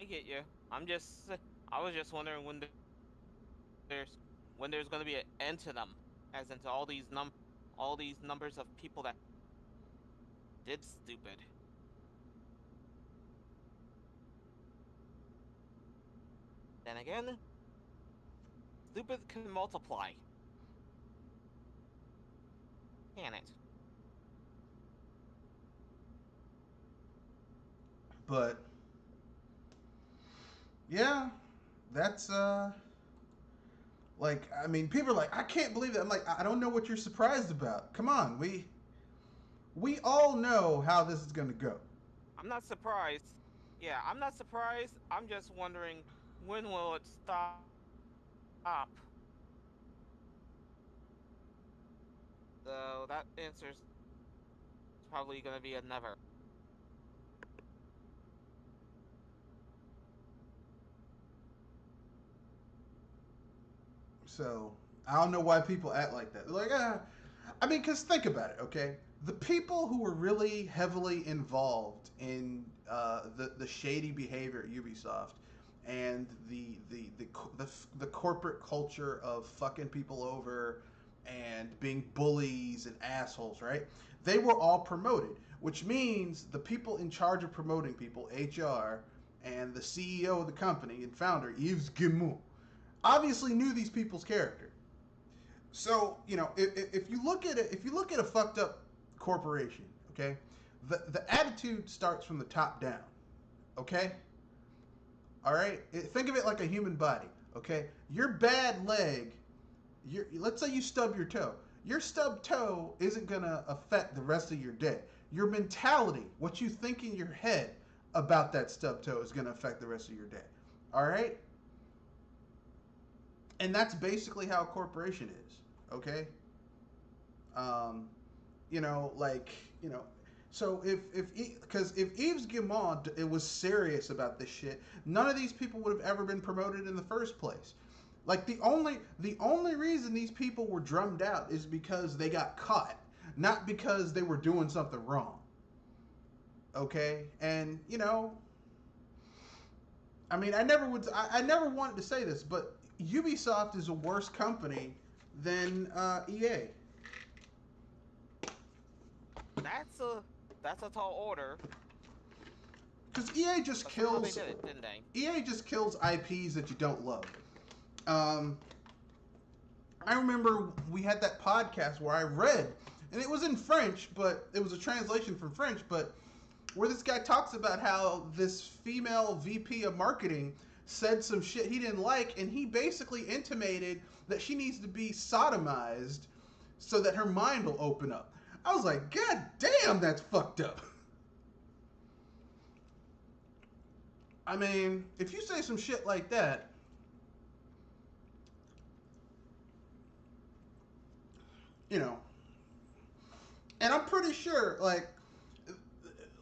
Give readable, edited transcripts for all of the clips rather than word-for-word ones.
I get you. I'm just, I was just wondering there's when there's going to be an end to them, as into all these numbers of people that did stupid. Then again, stupid can multiply, can it? But yeah, that's like, I mean, people are like, I can't believe that. I'm like, I don't know what you're surprised about. Come on, we all know how this is gonna go. I'm not surprised. Yeah, I'm not surprised. I'm just wondering when will it stop? So that answer's probably gonna be a never. So I don't know why people act like that. They're like, ah. I mean, because think about it, okay? The people who were really heavily involved in the shady behavior at Ubisoft and the corporate culture of fucking people over and being bullies and assholes, right? They were all promoted, which means the people in charge of promoting people, HR, and the CEO of the company and founder, Yves Guillemot, obviously knew these people's character. So if you look at it, if you look at a fucked up corporation, okay, the attitude starts from the top down, okay. All right, think of it like a human body, okay. Your bad leg, let's say you stub your toe. Your stubbed toe isn't gonna affect the rest of your day. Your mentality, what you think in your head about that stubbed toe, is gonna affect the rest of your day. All right, and that's basically how a corporation is, okay. um like, so if because if Yves Guillemot it was serious about this shit, none of these people would have ever been promoted in the first place. Like, the only reason these people were drummed out is because they got caught, not because they were doing something wrong. Okay, and I mean, I never wanted to say this, but Ubisoft is a worse company than EA. That's a that's a tall order. Because EA just But somehow they kills did it, didn't they? EA just kills IPs that you don't love. Um, I remember we had that podcast where I read, and it was in French, but it was a translation from French, but where this guy talks about how this female VP of marketing said some shit he didn't like, and he basically intimated that she needs to be sodomized so that her mind will open up. I was like, God damn, that's fucked up. I mean, if you say some shit like that, you know, and I'm pretty sure, like,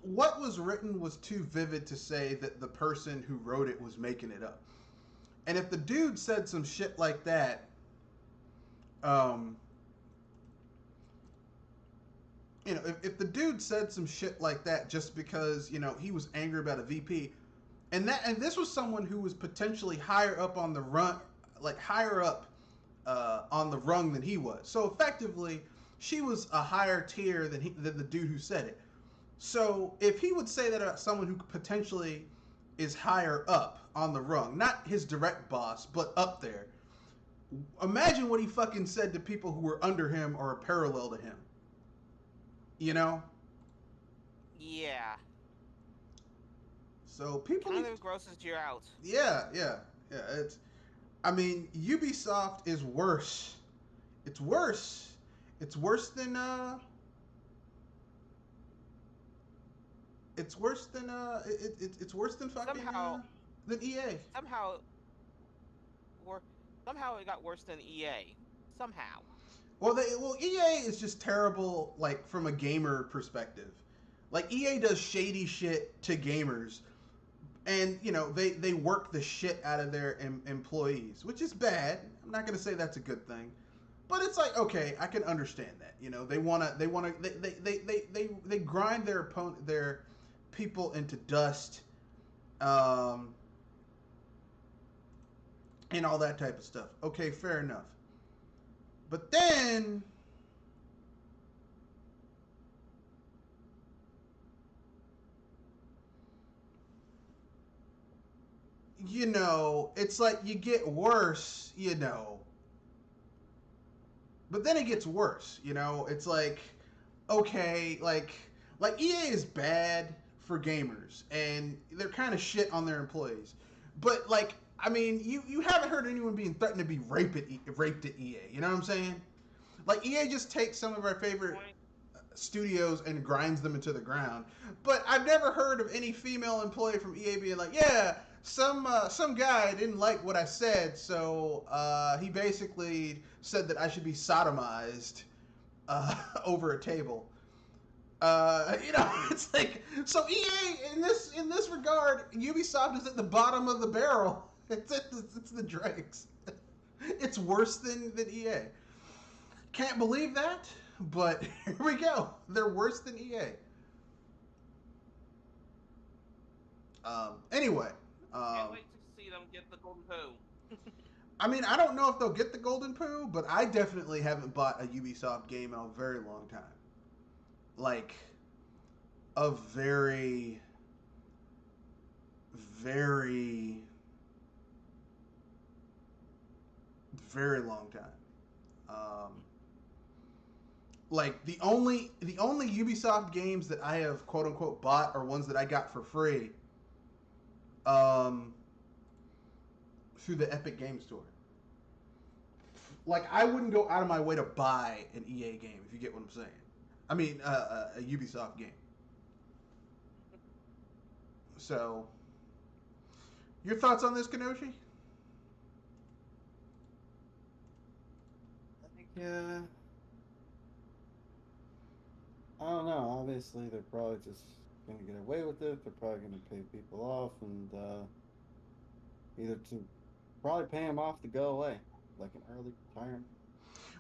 what was written was too vivid to say that the person who wrote it was making it up. And if the dude said some shit like that, um, if the dude said some shit like that just because, he was angry about a VP, and this was someone who was potentially higher up on the run, like higher up on the rung than he was. So effectively, she was a higher tier than the dude who said it. So if he would say that about someone who potentially is higher up on the rung, not his direct boss, but up there, imagine what he fucking said to people who were under him or parallel to him. You know? Yeah. So people kind of grosses you out. Yeah. It's. I mean, Ubisoft is worse. It's worse. It's worse than It's worse than it's worse than fucking than EA. Somehow, or somehow it got worse than EA. Somehow. Well, EA is just terrible, like, from a gamer perspective. Like, EA does shady shit to gamers, and they work the shit out of their employees, which is bad. I'm not gonna say that's a good thing, but it's like, okay, I can understand that. They grind their people into dust. and all that type of stuff. Okay, fair enough. But then it's like you get worse, but then it gets worse, It's like, okay, like EA is bad for gamers, and they're kind of shit on their employees. But like, I mean, you haven't heard anyone being threatened to be raped at EA. You know what I'm saying? Like EA just takes some of our favorite studios and grinds them into the ground. But I've never heard of any female employee from EA being like, yeah, some guy didn't like what I said, so he basically said that I should be sodomized over a table. It's like, so EA in this regard, Ubisoft is at the bottom of the barrel. It's the dregs. It's worse than EA. Can't believe that, but here we go. They're worse than EA. Anyway. Can't wait to see them get the golden poo. I mean, I don't know if they'll get the golden poo, but I definitely haven't bought a Ubisoft game in a very long time. Like, a very, very, very long time. Like the only Ubisoft games that I have quote unquote bought are ones that I got for free through the Epic Game Store. Like, I wouldn't go out of my way to buy an EA game, if you get what I'm saying. I mean, a Ubisoft game. So, your thoughts on this, Kenoshi? I think, I don't know. Obviously, they're probably just going to get away with it. They're probably going to pay people off and either to probably pay them off to go away, like an early retirement.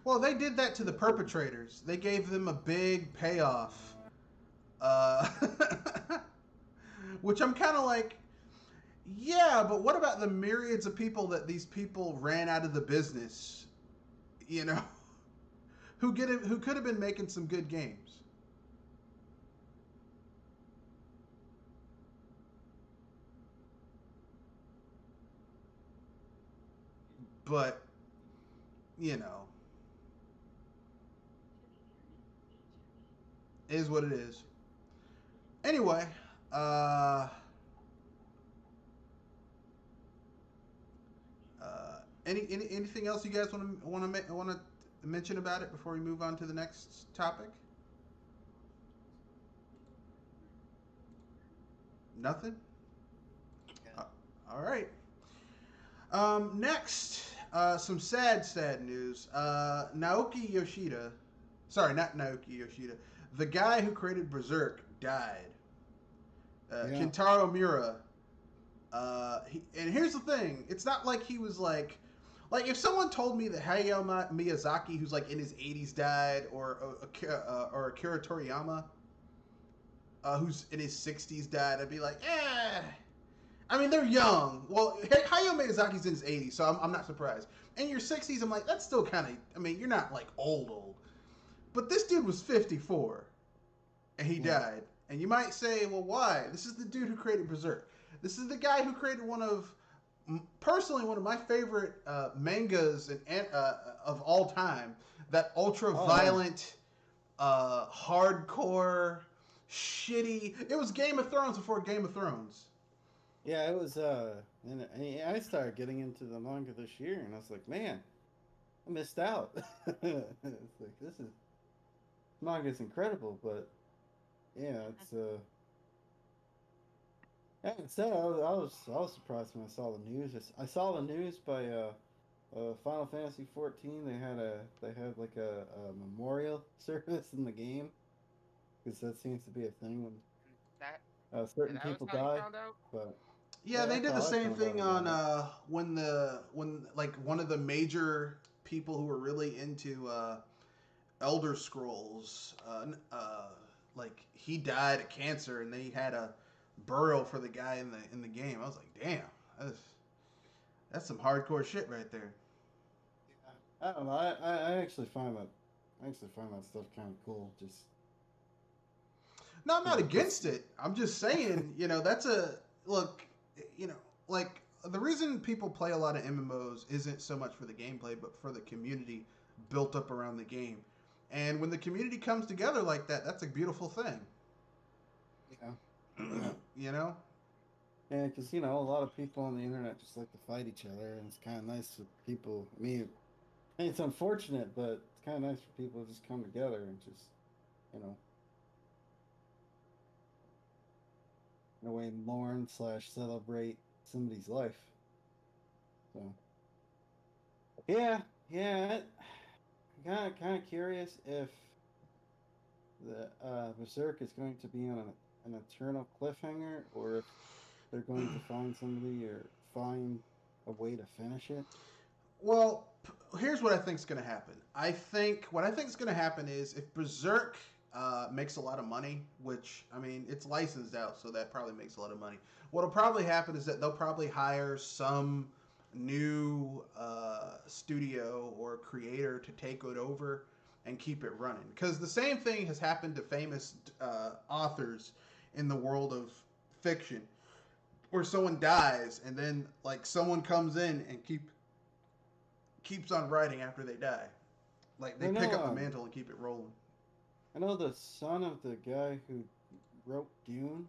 Well, they did that to the perpetrators. They gave them a big payoff. Which I'm kind of like, yeah, but what about the myriads of people that these people ran out of the business, who could have been making some good games? But, is what it is. Anyway, anything else you guys want to mention about it before we move on to the next topic? Nothing? All right. Next, some sad news. Naoki Yoshida, sorry, not Naoki Yoshida, the guy who created Berserk died. Kentaro Miura. And here's the thing: it's not like he was like if someone told me that Hayao Miyazaki, who's like in his 80s, died, or Akira Toriyama, who's in his 60s, died, I'd be like, eh. I mean, they're young. Well, Hayao Miyazaki's in his 80s, so I'm not surprised. In your 60s, I'm like, that's still kind of, I mean, you're not like old. But this dude was 54, and he died. And you might say, well, why? This is the dude who created Berserk. This is the guy who created personally, one of my favorite mangas of all time. That ultra-violent, hardcore, shitty. It was Game of Thrones before Game of Thrones. Yeah, it was, and I started getting into the manga this year, and I was like, man, I missed out. It's like, manga's incredible, but, yeah, it's, yeah, instead, I was surprised when I saw the news. I saw the news by, Final Fantasy 14. They had like a memorial service in the game, because that seems to be a thing when certain people die, but... Yeah, they did the same thing on when like one of the major people who were really into Elder Scrolls, like he died of cancer, and they had a burial for the guy in the game. I was like, damn, That's some hardcore shit right there. I don't know. I actually find that stuff kind of cool. Just No, I'm not just against it. I'm just saying, that's a look, you know, like the reason people play a lot of MMOs isn't so much for the gameplay, but for the community built up around the game. And when the community comes together like that, that's a beautiful thing. yeah, yeah, You know? yeah. Because a lot of people on the internet just like to fight each other, and it's kind of nice for people. I mean, it's unfortunate, but it's kind of nice for people to just come together and just, you know, in a way, mourn/celebrate somebody's life. So, yeah, yeah. I'm kind of curious if the Berserk is going to be on an eternal cliffhanger, or if they're going to find somebody or find a way to finish it. Well, here's what I think is going to happen. What I think is going to happen is if Berserk makes a lot of money, which I mean it's licensed out, so that probably makes a lot of money. What'll probably happen is that they'll probably hire some new studio or creator to take it over and keep it running. Because the same thing has happened to famous authors in the world of fiction, where someone dies and then like someone comes in and keeps on writing after they die. Like they pick up the mantle and keep it rolling. I know the son of the guy who wrote Dune.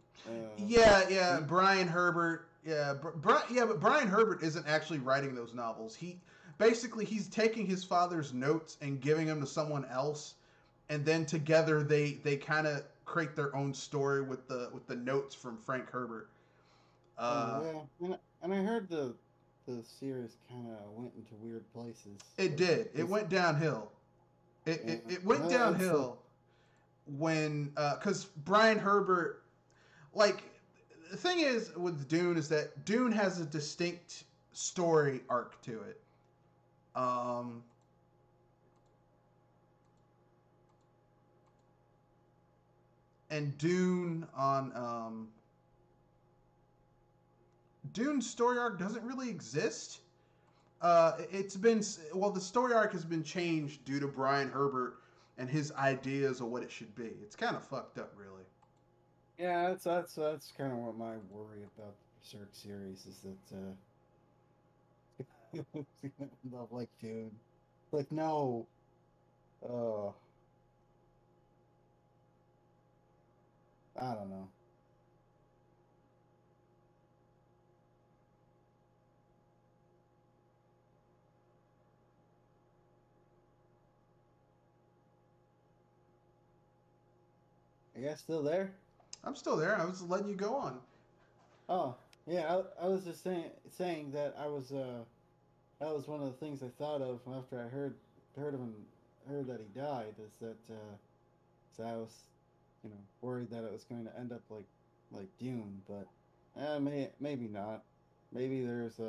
Yeah, Brian Herbert. Yeah, but Brian Herbert isn't actually writing those novels. He's taking his father's notes and giving them to someone else, and then together they kind of create their own story with the notes from Frank Herbert. Yeah, and I heard the series kind of went into weird places. It did. It went downhill. It went downhill when because Brian Herbert, like, the thing is with Dune is that Dune has a distinct story arc to it. And Dune's story arc doesn't really exist. The story arc has been changed due to Brian Herbert and his ideas of what it should be. It's kind of fucked up, really. Yeah, that's kind of what my worry about the Berserk series is that love like Dune, like no, I don't know. Are you guys still there? I'm still there. I was letting you go on. Oh, yeah. I was just saying that that was one of the things I thought of after I heard of him, heard that he died. Is that so I was, worried that it was going to end up like Dune, but maybe not. Maybe there's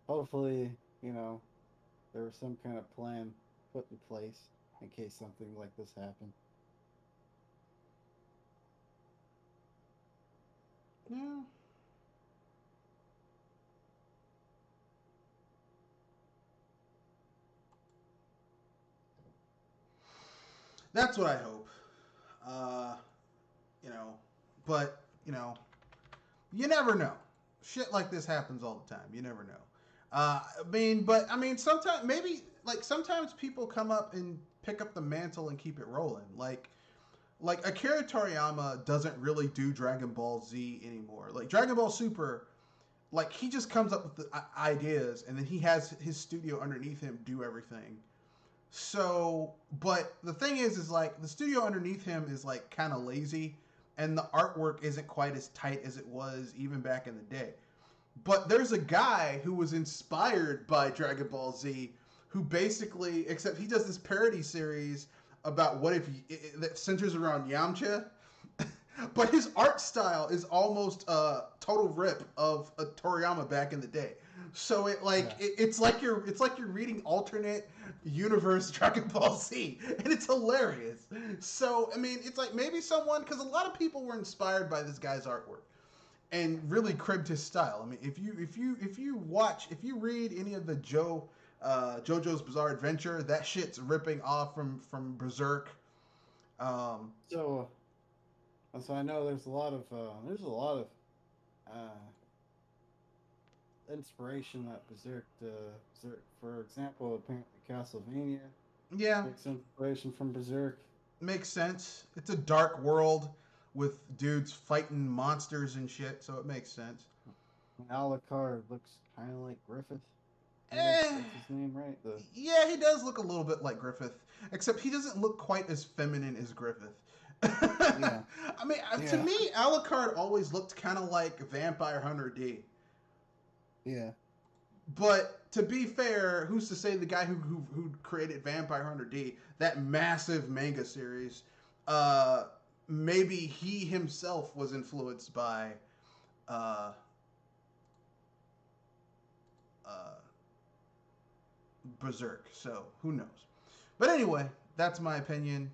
hopefully, there was some kind of plan put in place in case something like this happened. Yeah. That's what I hope. Uh, you know, but, you never know. Shit like this happens all the time. You never know. Sometimes people come up and pick up the mantle and keep it rolling. Like Akira Toriyama doesn't really do Dragon Ball Z anymore. Like Dragon Ball Super, like he just comes up with the ideas and then he has his studio underneath him do everything. So, but the thing is like the studio underneath him is like kind of lazy and the artwork isn't quite as tight as it was even back in the day. But there's a guy who was inspired by Dragon Ball Z who basically, except he does this parody series about what if that centers around Yamcha, but his art style is almost a total rip of a Toriyama back in the day. So it's like you're reading alternate universe Dragon Ball Z, and it's hilarious. So I mean, it's like maybe someone, because a lot of people were inspired by this guy's artwork, and really cribbed his style. I mean, if you read any of the JoJo's Bizarre Adventure, that shit's ripping off from Berserk. Um, So, so I know there's a lot of inspiration that Berserk, for example, apparently Castlevania yeah, takes inspiration from Berserk. makes sense. It's a dark world with dudes fighting monsters and shit, so it makes sense. Alucard looks kind of like Griffith. Eh, That's his name, right? The yeah, he does look a little bit like Griffith, except he doesn't look quite as feminine as Griffith. Yeah. I mean, to Yeah. me, Alucard always looked kind of like Vampire Hunter D. Yeah. But to be fair, who's to say the guy who created Vampire Hunter D, that massive manga series, maybe he himself was influenced by uh, uh, Berserk. So who knows? But anyway, that's my opinion.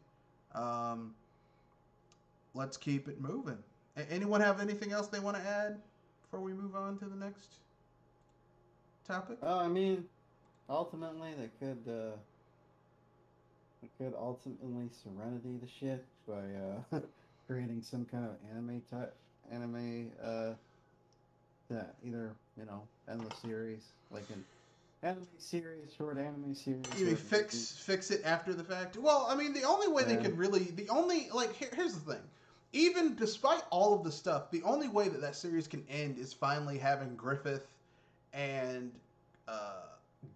Um, let's keep it moving. Anyone have anything else they want to add before we move on to the next topic? I mean, ultimately they could ultimately serenity the shit by creating some kind of anime that either endless series, like an anime series, short anime series. You mean fix it after the fact? Well, I mean, the only way they could really, here's the thing. Even despite all of the stuff, the only way that series can end is finally having Griffith and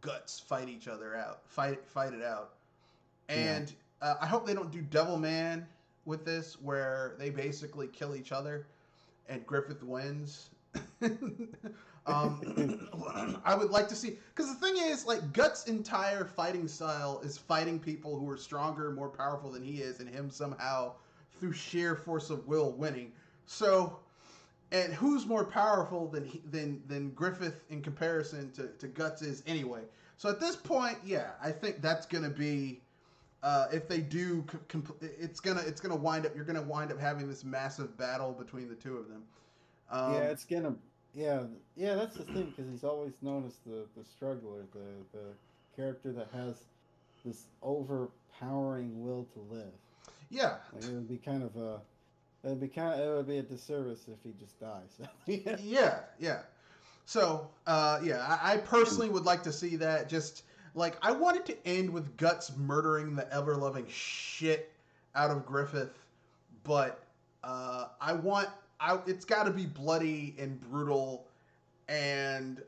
Guts fight each other out, fight it out. And I hope they don't do Devilman with this, where they basically kill each other and Griffith wins. I would like to see, because the thing is, like, Guts' entire fighting style is fighting people who are stronger, more powerful than he is, and him somehow, through sheer force of will, winning. So, and who's more powerful than Griffith in comparison to Guts is anyway? So at this point, yeah, I think that's gonna be. If they do, it's gonna wind up. You're gonna wind up having this massive battle between the two of them. Yeah, it's gonna. Yeah, that's the thing, because he's always known as the struggler, the character that has this overpowering will to live. Yeah, Like, it would be kind of a. It would be a disservice if he just dies. yeah. So, I personally would like to see that. Just like, I want it to end with Guts murdering the ever-loving shit out of Griffith, but it's got to be bloody and brutal and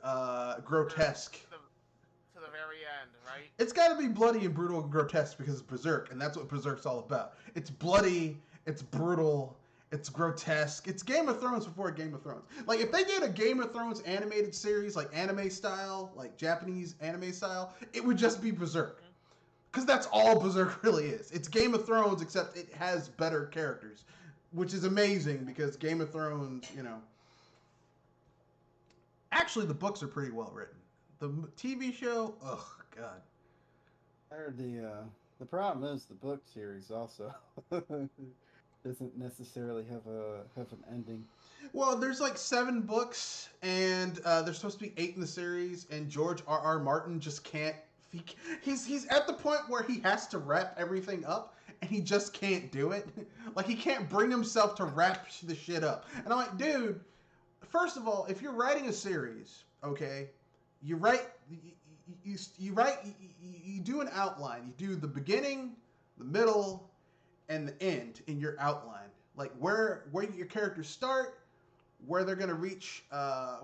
grotesque. To the very end, right? It's got to be bloody and brutal and grotesque because it's Berserk, and that's what Berserk's all about. It's bloody, it's brutal, it's grotesque. It's Game of Thrones before Game of Thrones. Like, if they did a Game of Thrones animated series, like anime style, like Japanese anime style, it would just be Berserk. Because that's all Berserk really is. It's Game of Thrones, except it has better characters, which is amazing because Game of Thrones, actually the books are pretty well written. The TV show, oh god. I heard the problem is the book series also doesn't necessarily have an ending. Well, there's like 7 books, and there's supposed to be 8 in the series, and George R.R. Martin just can't. He's at the point where he has to wrap everything up, and he just can't do it. Like, he can't bring himself to wrap the shit up. And I'm like, dude, first of all, if you're writing a series, okay, you do an outline. You do the beginning, the middle, and the end in your outline. Like where your characters start, where they're gonna reach,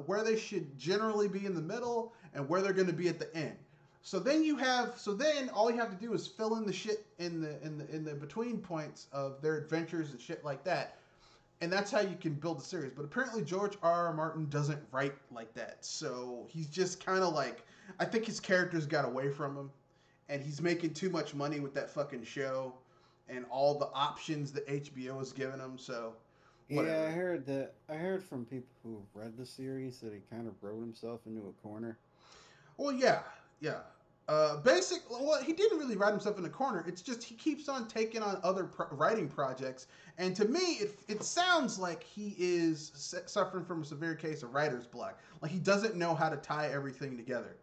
where they should generally be in the middle, and where they're gonna be at the end. So then all you have to do is fill in the shit in the between points of their adventures and shit like that. And that's how you can build a series. But apparently George R.R. Martin doesn't write like that. So he's just kind of like, I think his characters got away from him. And he's making too much money with that fucking show. And all the options that HBO has given him. So, whatever. Yeah, I heard from people who read the series that he kind of wrote himself into a corner. Well, yeah. Well, he didn't really write himself in a corner. It's just he keeps on taking on other writing projects, and to me, it sounds like he is suffering from a severe case of writer's block. Like he doesn't know how to tie everything together,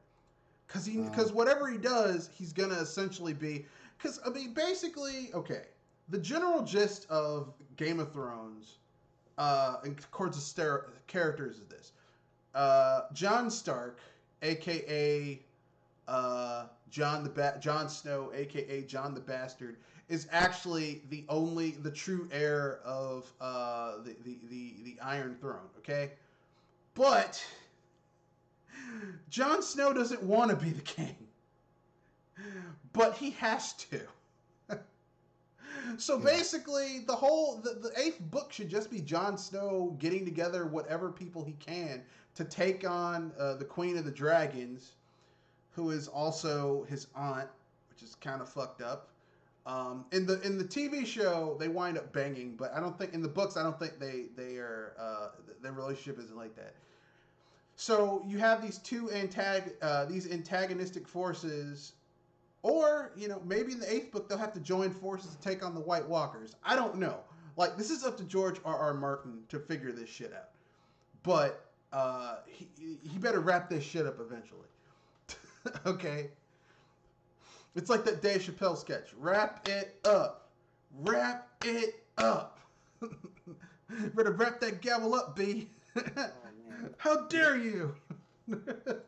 because whatever he does, he's gonna essentially be. Because I mean, basically, okay, the general gist of Game of Thrones, in according to characters, is this: Jon Stark, aka Jon Snow, aka John the Bastard, is actually the true heir of the Iron Throne. Okay, but Jon Snow doesn't want to be the king, but he has to. So basically, the eighth book should just be Jon Snow getting together whatever people he can to take on the Queen of the Dragons, who is also his aunt, which is kind of fucked up. In the TV show, they wind up banging, but I don't think in the books, I don't think they are their relationship isn't like that. So you have these these antagonistic forces, or maybe in the eighth book they'll have to join forces to take on the White Walkers. I don't know. Like this is up to George R.R. Martin to figure this shit out. But he better wrap this shit up eventually. Okay. It's like that Dave Chappelle sketch. Wrap it up. Wrap it up. Better wrap that gavel up, B. How dare you? The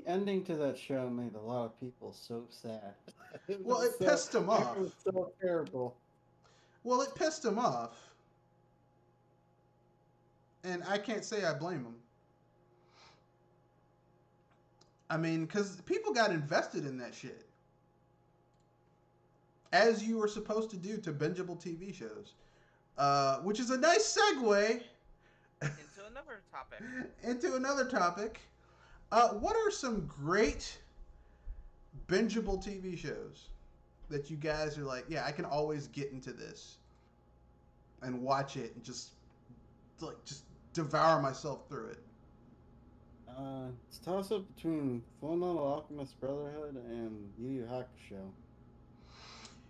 ending to that show made a lot of people so sad. Well, it pissed them off. It was so terrible. Well, it pissed them off. And I can't say I blame them. I mean, because people got invested in that shit. As you were supposed to do to bingeable TV shows. Which is a nice segue. Into another topic. Into another topic. What are some great bingeable TV shows that you guys are like, yeah, I can always get into this and watch it and just devour myself through it? It's toss up between Fullmetal Alchemist Brotherhood and Yu Yu Hakusho.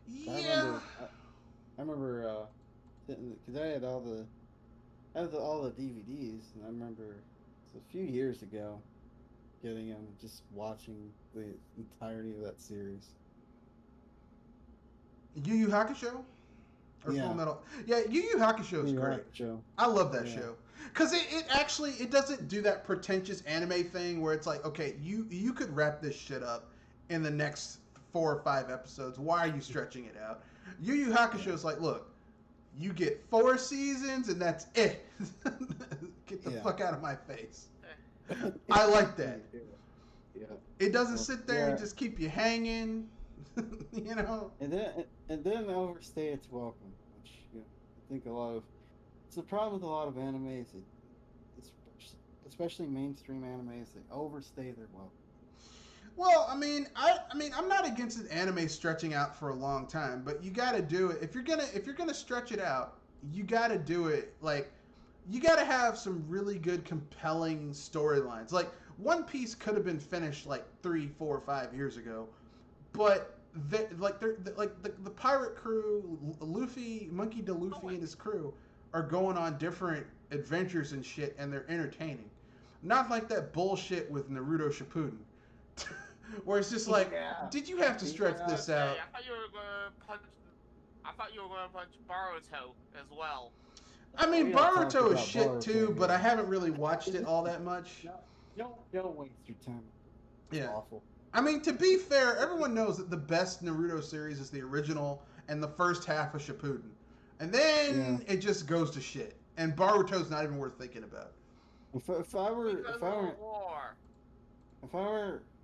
Yeah. I remember because I had all the DVDs, and I remember a few years ago getting them, just watching the entirety of that series. Yu Yu Hakusho? Or Yeah. Full Metal? Yeah, Yu Yu Hakusho is great. Hakusho. I love that show. Because it actually doesn't do that pretentious anime thing where it's like, okay, you could wrap this shit up in the next 4 or 5 episodes. Why are you stretching it out? Yu Yu Hakusho is like, look, you get 4 seasons and that's it. Get the fuck out of my face. I like that. Yeah. It doesn't sit there and just keep you hanging. You know. And then overstay its welcome, which I think it's the problem with a lot of animes. It's especially mainstream animes, they overstay their welcome. Well, I mean, I'm not against an anime stretching out for a long time, but you got to do it if you're gonna stretch it out. You got to do it like you got to have some really good, compelling storylines. Like One Piece could have been finished like 3, 4, 5 years ago, but the pirate crew, Luffy, Monkey D. Luffy and his crew are going on different adventures and shit, and they're entertaining. Not like that bullshit with Naruto Shippuden, where it's just like, did you have to stretch this out? I thought you were going to punch Boruto as well. I mean, Boruto is shit too, but I haven't really watched it all that much. Don't waste your time. It's awful. I mean, to be fair, everyone knows that the best Naruto series is the original and the first half of Shippuden. And then it just goes to shit. And Boruto's not even worth thinking about. If I were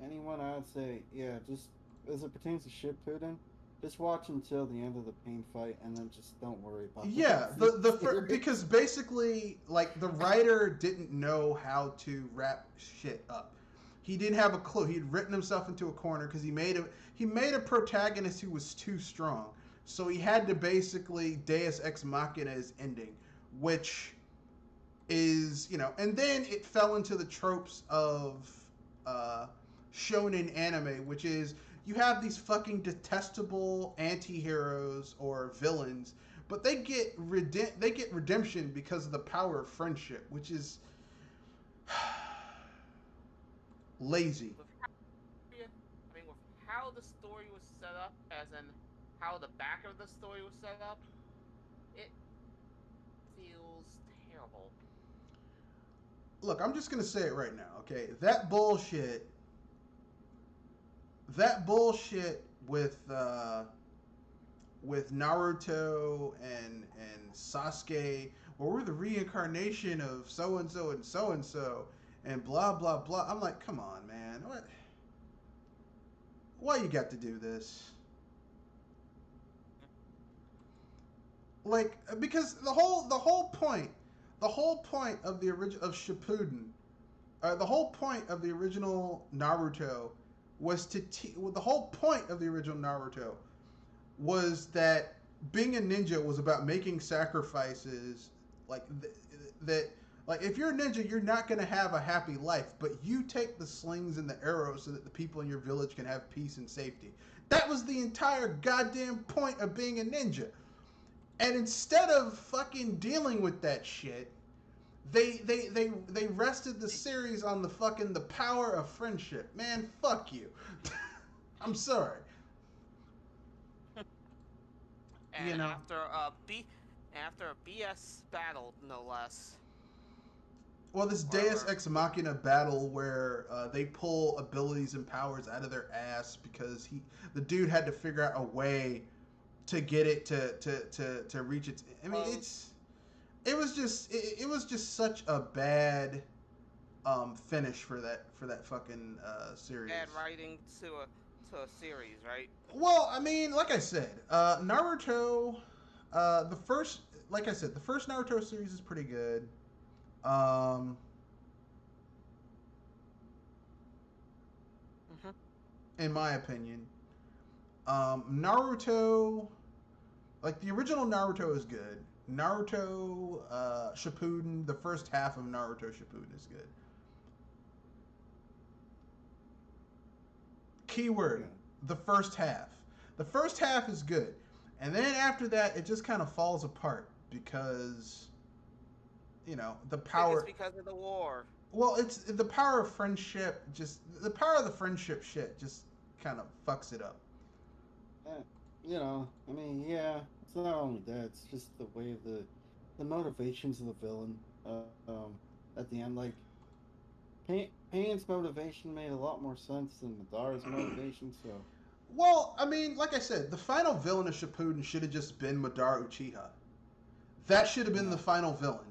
anyone, I would say, just as it pertains to Shippuden, just watch until the end of the pain fight, and then just don't worry about it. Yeah, because basically, like, the writer didn't know how to wrap shit up. He didn't have a clue. He had written himself into a corner because he made a protagonist who was too strong. So he had to basically Deus Ex Machina his ending, which is, and then it fell into the tropes of shonen anime, which is you have these fucking detestable anti-heroes or villains, but they get redemption because of the power of friendship, which is lazy. With how, I mean, with how the story was set up, as in how the back of the story was set up, it feels terrible. Look, I'm just gonna say it right now, okay? That bullshit with Naruto and Sasuke, where we're the reincarnation of so and so and so and so, and blah blah blah. I'm like, come on, man, what? Why you got to do this? Like, because the whole point of the original of Shippuden, the whole point of the original Naruto was the whole point of the original Naruto was that being a ninja was about making sacrifices, like that. Like, if you're a ninja, you're not going to have a happy life, but you take the slings and the arrows so that the people in your village can have peace and safety. That was the entire goddamn point of being a ninja. And instead of fucking dealing with that shit, they rested the series on the power of friendship. Man, fuck you. I'm sorry. And You know. after a BS battle, no less. Well, this Deus Ex Machina battle where they pull abilities and powers out of their ass because the dude had to figure out a way to get it to reach its. I mean, it was just such a bad finish for that fucking series. Bad writing to a series, right? Well, I mean, like I said, Naruto, the first Naruto series is pretty good. Mm-hmm. In my opinion, Naruto, like the original Naruto is good. Naruto Shippuden, the first half of Naruto Shippuden is good. Keyword, the first half. The first half is good. And then after that, it just kind of falls apart because, the power. It's because of the war. Well, it's the power of friendship. The power of the friendship shit just kind of fucks it up. I mean, yeah, it's not only that. It's just the way the motivations of the villain. At the end, like Pain's motivation made a lot more sense than Madara's motivation. So. Well, I mean, like I said, the final villain of Shippuden should have just been Madara Uchiha. That should have been the final villain.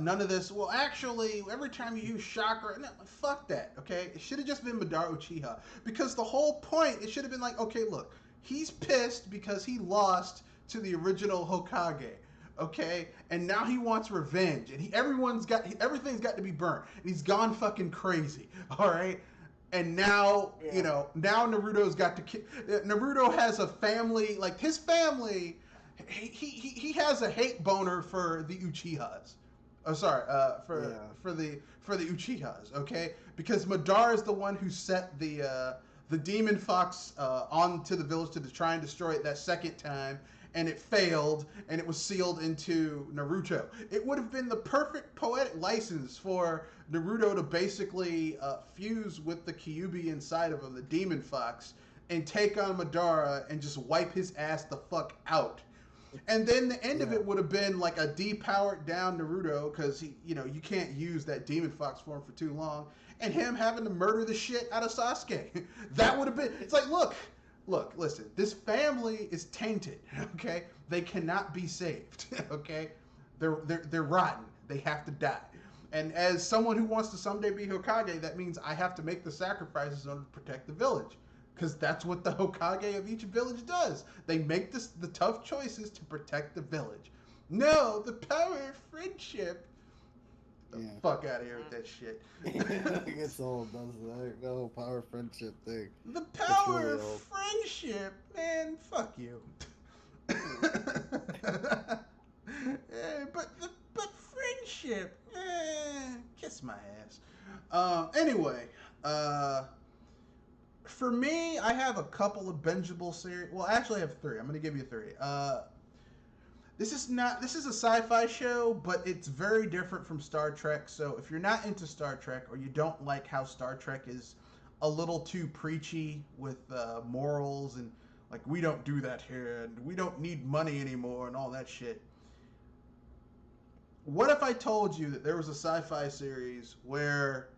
None of this. Well, actually, every time you use chakra, no, fuck that. Okay, it should have just been Madara Uchiha because the whole point. It should have been like, okay, look, he's pissed because he lost to the original Hokage. Okay, and now he wants revenge, and everything's got to be burnt, and he's gone fucking crazy. All right. And now, now Naruto's got to. Naruto has a family. Like his family, he has a hate boner for the Uchihas. Oh, sorry, for the Uchihas. Okay, because Madara is the one who set the demon fox onto the village to try and destroy it that second time, and it failed, and it was sealed into Naruto. It would have been the perfect poetic license for Naruto to basically fuse with the Kyuubi inside of him, the demon fox, and take on Madara and just wipe his ass the fuck out. And then the end of it would have been like a depowered down Naruto because you can't use that demon fox form for too long, and him having to murder the shit out of Sasuke. That would have been. It's like, look, listen. This family is tainted. Okay, they cannot be saved. Okay, they're rotten. They have to die. And as someone who wants to someday be Hokage, that means I have to make the sacrifices in order to protect the village. Because that's what the Hokage of each village does. They make the tough choices to protect the village. No, the power of friendship. The fuck out of here with that shit. I guess all does that. The whole power of friendship thing. The power of friendship? Man, fuck you. But friendship? Kiss my ass. Anyway, For me, I have a couple of bingeable series. Well, actually, I have three. I'm gonna give you three. This is a sci-fi show, but it's very different from Star Trek. So if you're not into Star Trek, or you don't like how Star Trek is a little too preachy with morals and like we don't do that here and we don't need money anymore and all that shit. What if I told you that there was a sci-fi series where,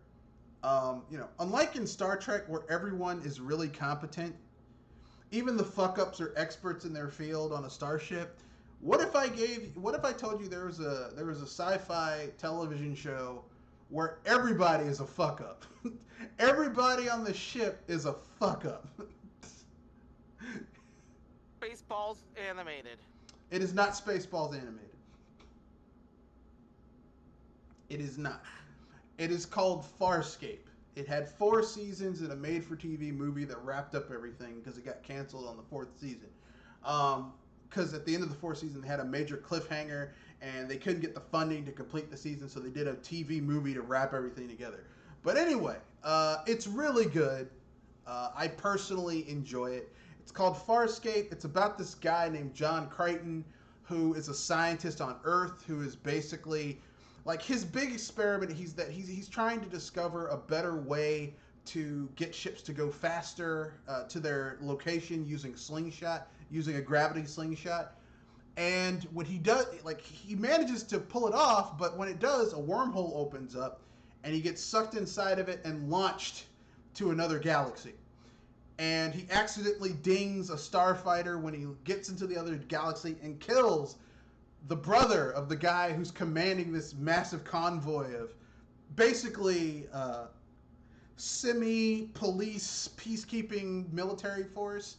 unlike in Star Trek where everyone is really competent, even the fuck-ups are experts in their field on a starship. What if I told you there was a sci-fi television show where everybody is a fuck-up? Everybody on the ship is a fuck-up. Spaceballs animated. It is not Spaceballs animated. It is not. It is called Farscape. It had 4 seasons and a made-for-TV movie that wrapped up everything because it got canceled on the 4th season. Because at the end of the 4th season, they had a major cliffhanger, and they couldn't get the funding to complete the season, so they did a TV movie to wrap everything together. But anyway, it's really good. I personally enjoy it. It's called Farscape. It's about this guy named John Crichton, who is a scientist on Earth, who is basically... like his big experiment, he's trying to discover a better way to get ships to go faster to their location using a gravity slingshot. And when he does, like he manages to pull it off, but when it does, a wormhole opens up, and he gets sucked inside of it and launched to another galaxy. And he accidentally dings a starfighter when he gets into the other galaxy and kills the brother of the guy who's commanding this massive convoy of basically semi-police peacekeeping military force.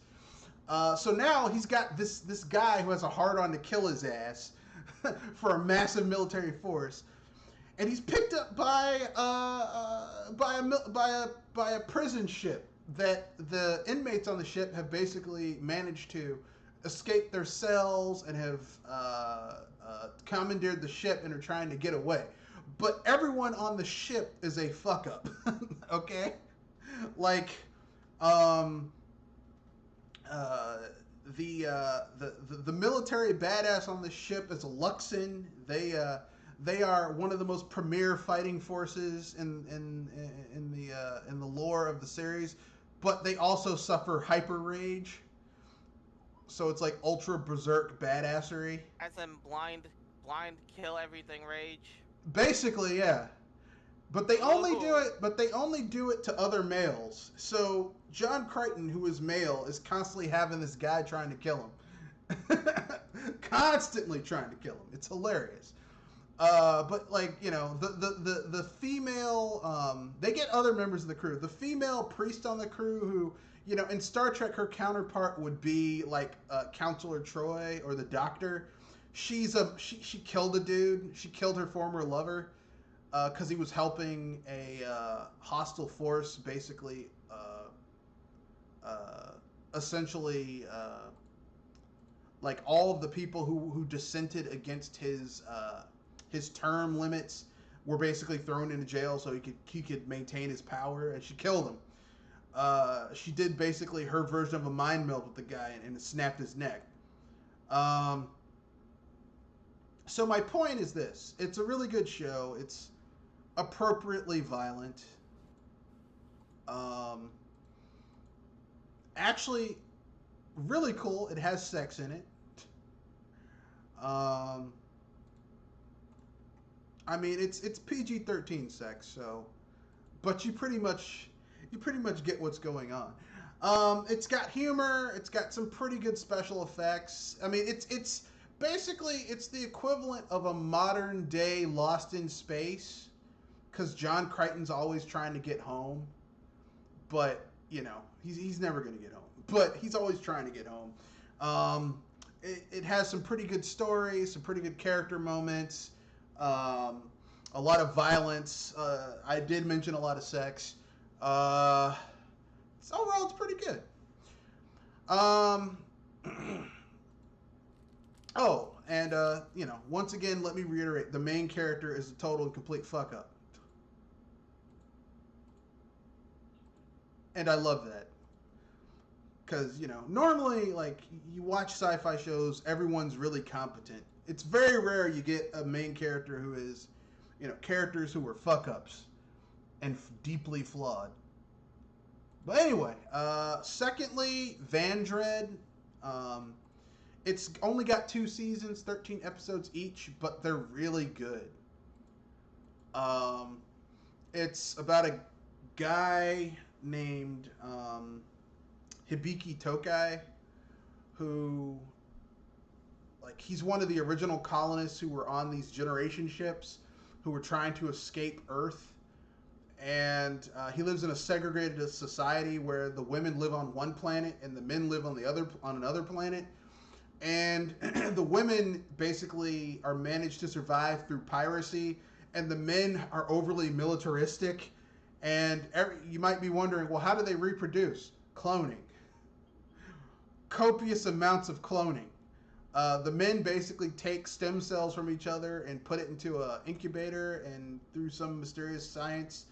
So now he's got this guy who has a hard-on to kill his ass for a massive military force, and he's picked up by a prison ship that the inmates on the ship have basically managed to escape their cells and have commandeered the ship and are trying to get away. But everyone on the ship is a fuck up. Okay? Like, the military badass on the ship is a Luxon. They are one of the most premier fighting forces in the lore of the series, but they also suffer hyper rage. So it's like ultra berserk badassery. As in blind kill everything rage. Basically, yeah. But they only do it to other males. So John Crichton, who is male, is constantly having this guy trying to kill him. Constantly trying to kill him. It's hilarious. But like, the female, they get other members of the crew. The female priest on the crew who, in Star Trek, her counterpart would be like Counselor Troy or the Doctor. She killed a dude. She killed her former lover because he was helping a hostile force, basically, essentially, like all of the people who dissented against his term limits were basically thrown into jail so he could maintain his power, and she killed him. She did basically her version of a mind meld with the guy and snapped his neck. So my point is this. It's a really good show. It's appropriately violent. Actually, really cool. It has sex in it. I mean, it's PG-13 sex, so... but you pretty much get what's going on. It's got humor. It's got some pretty good special effects. I mean, it's basically the equivalent of a modern day Lost in Space, because John Crichton's always trying to get home, but he's never going to get home. But he's always trying to get home. It has some pretty good stories, some pretty good character moments, a lot of violence. I did mention a lot of sex. Overall, it's pretty good. Oh, and once again, let me reiterate: the main character is a total and complete fuck up, and I love that. because normally like you watch sci-fi shows, everyone's really competent. It's very rare you get a main character who is, characters who are fuck ups and deeply flawed. But anyway, secondly, Vandred. It's only got 2 seasons, 13 episodes each, but they're really good. It's about a guy named Hibiki Tokai, who, like, he's one of the original colonists who were on these generation ships who were trying to escape Earth. And he lives in a segregated society where the women live on one planet and the men live on another planet. And the women basically are managed to survive through piracy, and the men are overly militaristic. And you might be wondering, well, how do they reproduce? Cloning. Copious amounts of cloning. The men basically take stem cells from each other and put it into an incubator, and through some mysterious science,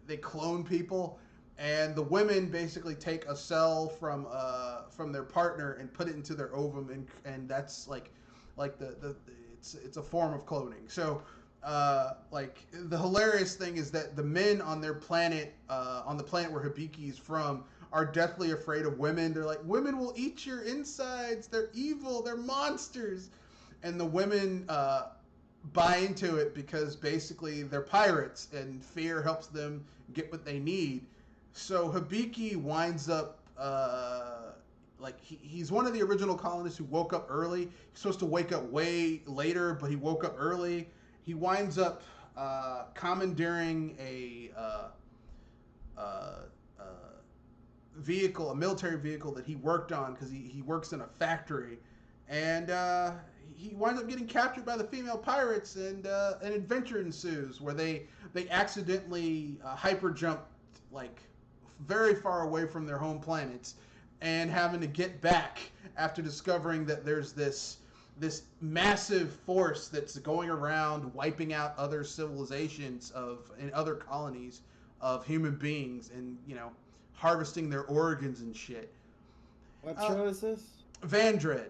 they clone people. And the women basically take a cell from their partner and put it into their ovum, and that's it's a form of cloning. So like the hilarious thing is that the men on their planet, on the planet where Hibiki is from, are deathly afraid of women. They're like, women will eat your insides. They're evil. They're monsters. And the women buy into it because basically they're pirates and fear helps them get what they need. So Hibiki winds up he's one of the original colonists who woke up early. He's supposed to wake up way later, but he woke up early. He winds up commandeering a military vehicle that he worked on because he works in a factory, and he winds up getting captured by the female pirates, and an adventure ensues where they accidentally hyper jump like very far away from their home planets, and having to get back after discovering that there's this massive force that's going around wiping out other civilizations and other colonies of human beings, and harvesting their organs and shit. What show is this? Vandred.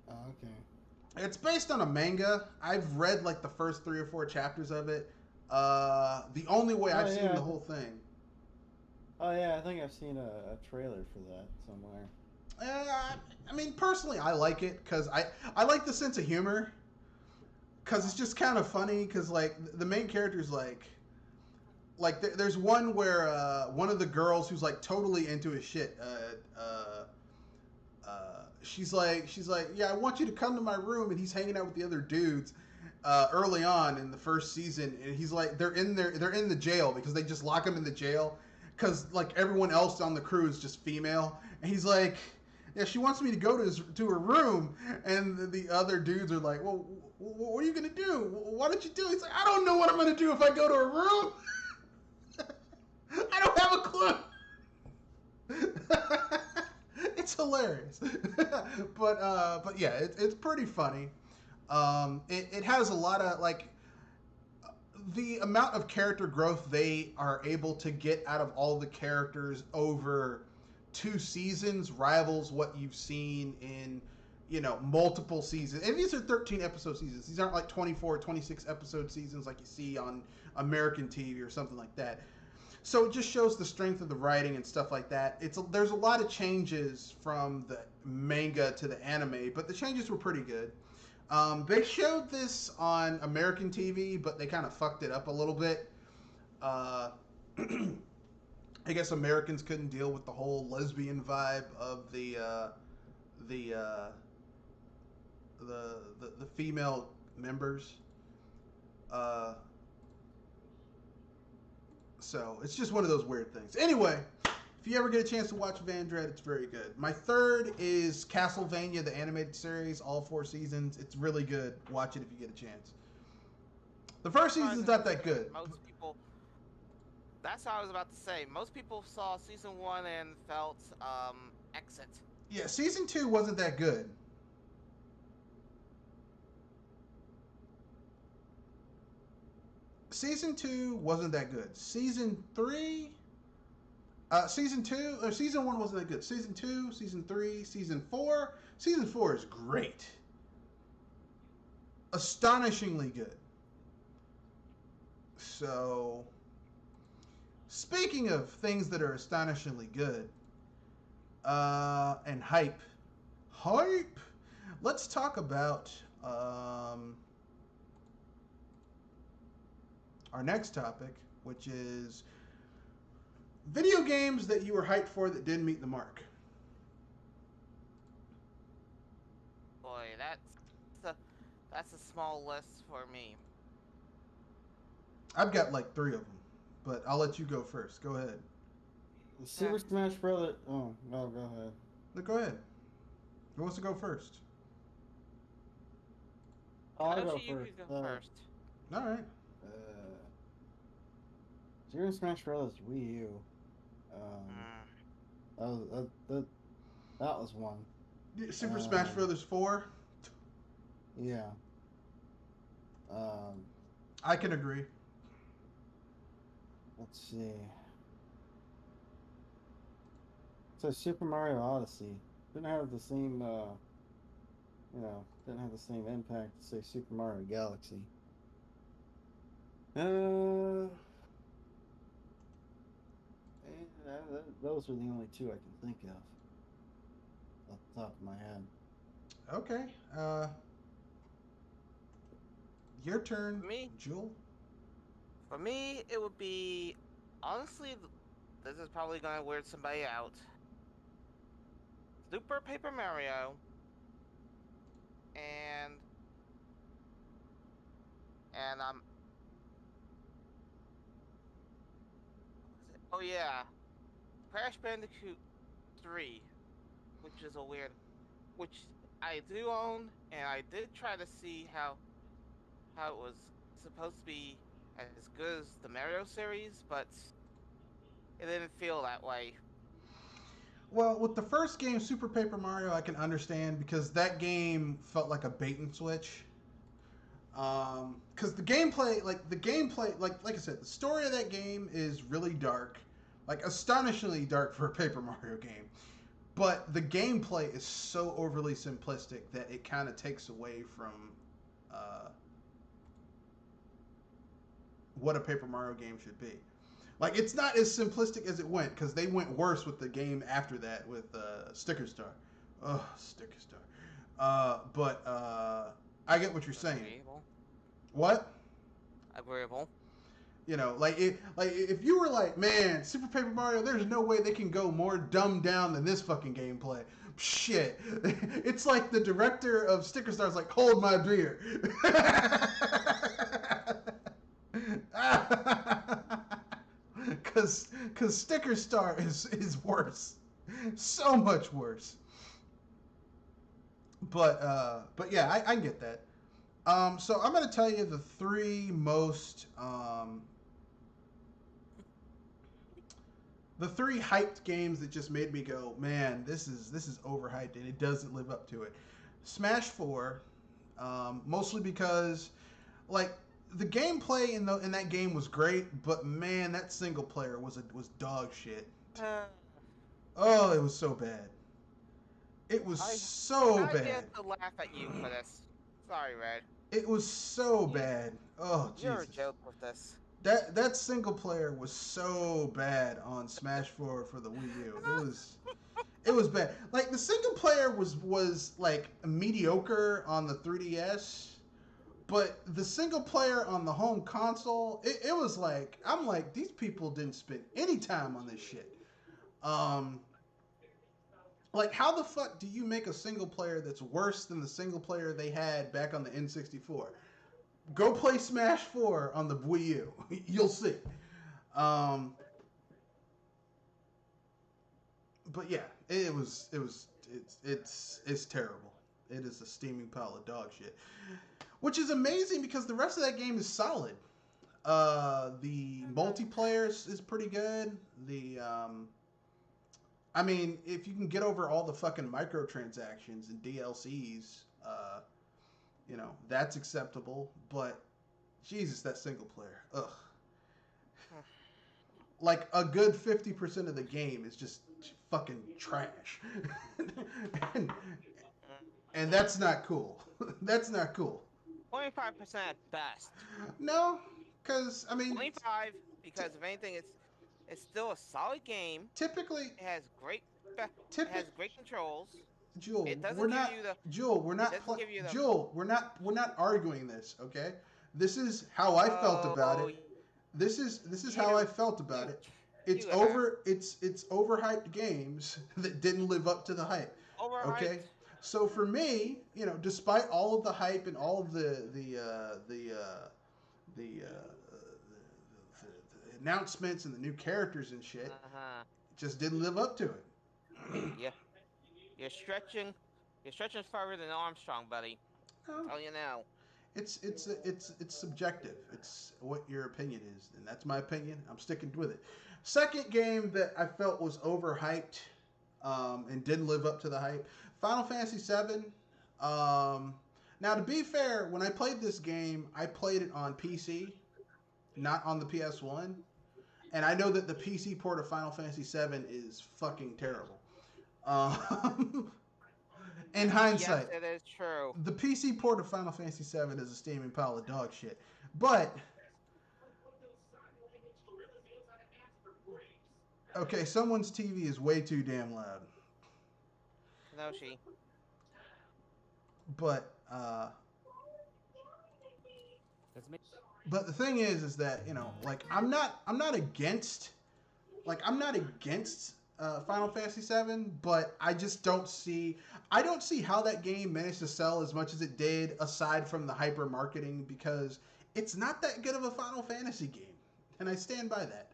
Oh, okay. It's based on a manga. I've read like the first 3 or 4 chapters of it. The only way I've seen the whole thing. Oh yeah, I think I've seen a trailer for that somewhere. I mean, personally, I like it because I like the sense of humor. Because it's just kind of funny. Because like the main character's there's one where one of the girls who's like totally into his shit. She's like, yeah, I want you to come to my room, and he's hanging out with the other dudes. Early on in the first season, and he's like, they're in the jail because they just lock him in the jail because like everyone else on the crew is just female, and he's like, yeah, she wants me to go to her room, and the other dudes are like, well, what are you gonna do? Why don't you do it? He's like, I don't know what I'm gonna do if I go to her room. I don't have a clue. It's hilarious, but yeah, it's pretty funny. It has a lot of like the amount of character growth they are able to get out of all the characters over 2 seasons rivals what you've seen in multiple seasons. And these are 13 episode seasons. These aren't like 24, 26 episode seasons like you see on American TV or something like that. So it just shows the strength of the writing and stuff like that. There's a lot of changes from the manga to the anime, but the changes were pretty good. They showed this on American TV, but they kind of fucked it up a little bit. I guess Americans couldn't deal with the whole lesbian vibe of the female members. So it's just one of those weird things. Anyway, if you ever get a chance to watch Vandred, it's very good. My third is Castlevania, the animated series, all 4 seasons. It's really good. Watch it if you get a chance. The first season's not that good. Most people. That's what I was about to say. Most people saw season 1 and felt exit. Yeah, season 2 wasn't that good. Season 2 wasn't that good. Season 3, Season 2 or Season 1 wasn't that good. Season 2, Season 3, Season 4. Season 4 is great. Astonishingly good. So, speaking of things that are astonishingly good, and hype, let's talk about our next topic, which is video games that you were hyped for that didn't meet the mark. Boy, that's a small list for me. I've got like 3 of them, but I'll let you go first. Go ahead. Super Smash Brothers. Oh no, go ahead. No, go ahead. Who wants to go first? I'll go Yoshi, you first. can go first. All right. Super Smash Brothers Wii U. That was one. Super Smash Brothers 4. Yeah. I can agree. Let's see. So Super Mario Odyssey didn't have the same, didn't have the same impact as say Super Mario Galaxy. Those are the only 2 I can think of off the top of my head. Okay. Your turn, Me? Jewel. For me, it would be honestly. This is probably gonna weird somebody out. Super Paper Mario and oh yeah, Crash Bandicoot 3, which is which I do own, and I did try to see how it was supposed to be as good as the Mario series, but it didn't feel that way. Well, with the first game, Super Paper Mario, I can understand because that game felt like a bait and switch. Because the gameplay, like I said, the story of that game is really dark, like astonishingly dark for a Paper Mario game. But the gameplay is so overly simplistic that it kind of takes away from what a Paper Mario game should be. Like, it's not as simplistic as it went, because they went worse with the game after that with Sticker Star. Oh, Sticker Star. But I get what you're saying. Agreeable. What? Agreeable. You know, if you were like, man, Super Paper Mario, there's no way they can go more dumbed down than this fucking gameplay. Shit. It's like the director of Sticker Star's like, hold my beer. Because Sticker Star is worse. So much worse. But yeah, I get that. So I'm going to tell you the 3 most... the 3 hyped games that just made me go, man, this is overhyped and it doesn't live up to it. Smash 4, mostly because, like, the gameplay in that game was great, but man, that single player was dog shit. Oh, it was so bad. It was so bad. I get to laugh at you for this. Sorry, Red. It was so bad. Oh, Jesus. You're a joke with this. That single player was so bad on Smash 4 for the Wii U. It was bad. Like, the single player was like mediocre on the 3DS, but the single player on the home console, it was like, I'm like, these people didn't spend any time on this shit. Like, how the fuck do you make a single player that's worse than the single player they had back on the N64? Go play Smash 4 on the Wii U. You'll see. But yeah, it's terrible. It is a steaming pile of dog shit. Which is amazing because the rest of that game is solid. The multiplayer is pretty good. I mean, if you can get over all the fucking microtransactions and DLCs, that's acceptable. But Jesus, that single player, ugh. like a good 50% of the game is just fucking trash. and, and that's not cool. That's not cool. 25% at best. No, because I mean, 25 because if anything, it's still a solid game. typically, It has it typic, has great controls. Jewel, It doesn't give you the. It doesn't give you the. Jewel, we're not arguing this, okay? This is how I felt about Oh, it. This is how I felt about it. It's you it's overhyped games that didn't live up to the hype. Okay? overhyped. So for me, you know, despite all of the hype and all of the announcements and the new characters and shit, Uh-huh. it just didn't live up to it. Yeah. You're stretching. You're stretching farther than Armstrong, buddy. No, Tell you now. it's subjective. It's what your opinion is, and that's my opinion. I'm sticking with it. Second game that I felt was overhyped and didn't live up to the hype. Final Fantasy VII. Now, to be fair, when I played this game, I played it on PC, not on the PS1. And I know that the PC port of Final Fantasy VII is fucking terrible. In hindsight, Yes, it is true. the PC port of Final Fantasy VII is a steaming pile of dog shit. But okay, someone's TV is way too damn loud. Kenoshi. But but the thing is that you know, like I'm not against Final Fantasy VII, but I just don't see how that game managed to sell as much as it did aside from the hyper marketing because it's not that good of a Final Fantasy game, and I stand by that.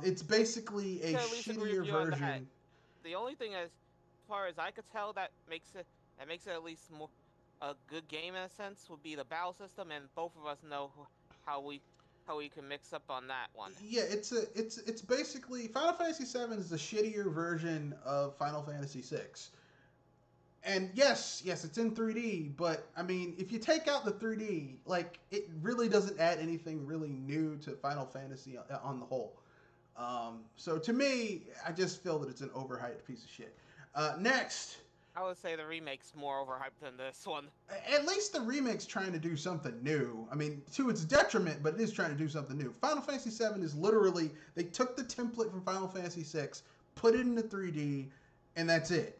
It's basically a To at least agree shittier with you on that. version. The only thing, as far as I could tell, that makes it at least more a good game in a sense would be the battle system, and both of us know how we can mix up on that one. Yeah, it's basically Final Fantasy VII is the shittier version of Final Fantasy VI. And yes, it's in 3D, but I mean, if you take out the 3D, like it really doesn't add anything really new to Final Fantasy on the whole. So to me, I just feel that it's an overhyped piece of shit. Next, I would say the remake's more overhyped than this one. at least the remake's trying to do something new. I mean, to its detriment, but it is trying to do something new. Final Fantasy VII is literally, they took the template from Final Fantasy VI, put it into 3D, and that's it.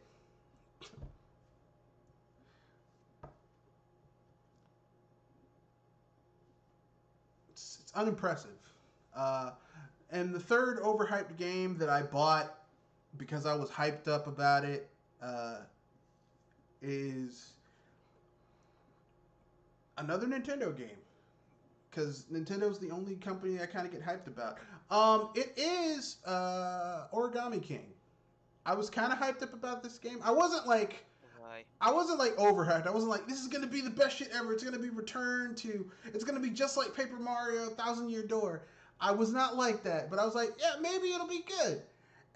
It's unimpressive. And the third overhyped game that I bought because I was hyped up about it is another Nintendo game. Because Nintendo's the only company I kind of get hyped about. It is Origami King. I was kind of hyped up about this game. I wasn't like overhyped. I wasn't like, this is going to be the best shit ever. It's going to be returned to, it's going to be just like Paper Mario, Thousand Year Door. I was not like that. But I was like, yeah, maybe it'll be good.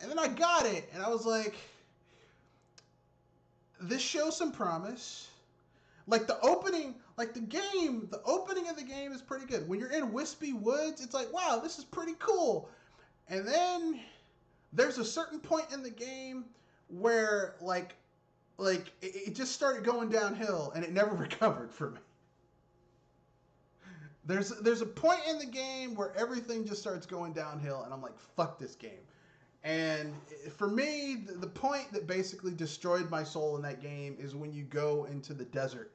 And then I got it. And I was like, this shows some promise. Like the opening, like the opening of the game is pretty good. When you're in Wispy Woods, it's like, wow, this is pretty cool. And then there's a certain point in the game where like it just started going downhill and it never recovered for me. There's a point in the game where everything just starts going downhill and I'm like, fuck this game. And for me, the point that basically destroyed my soul in that game is when you go into the desert.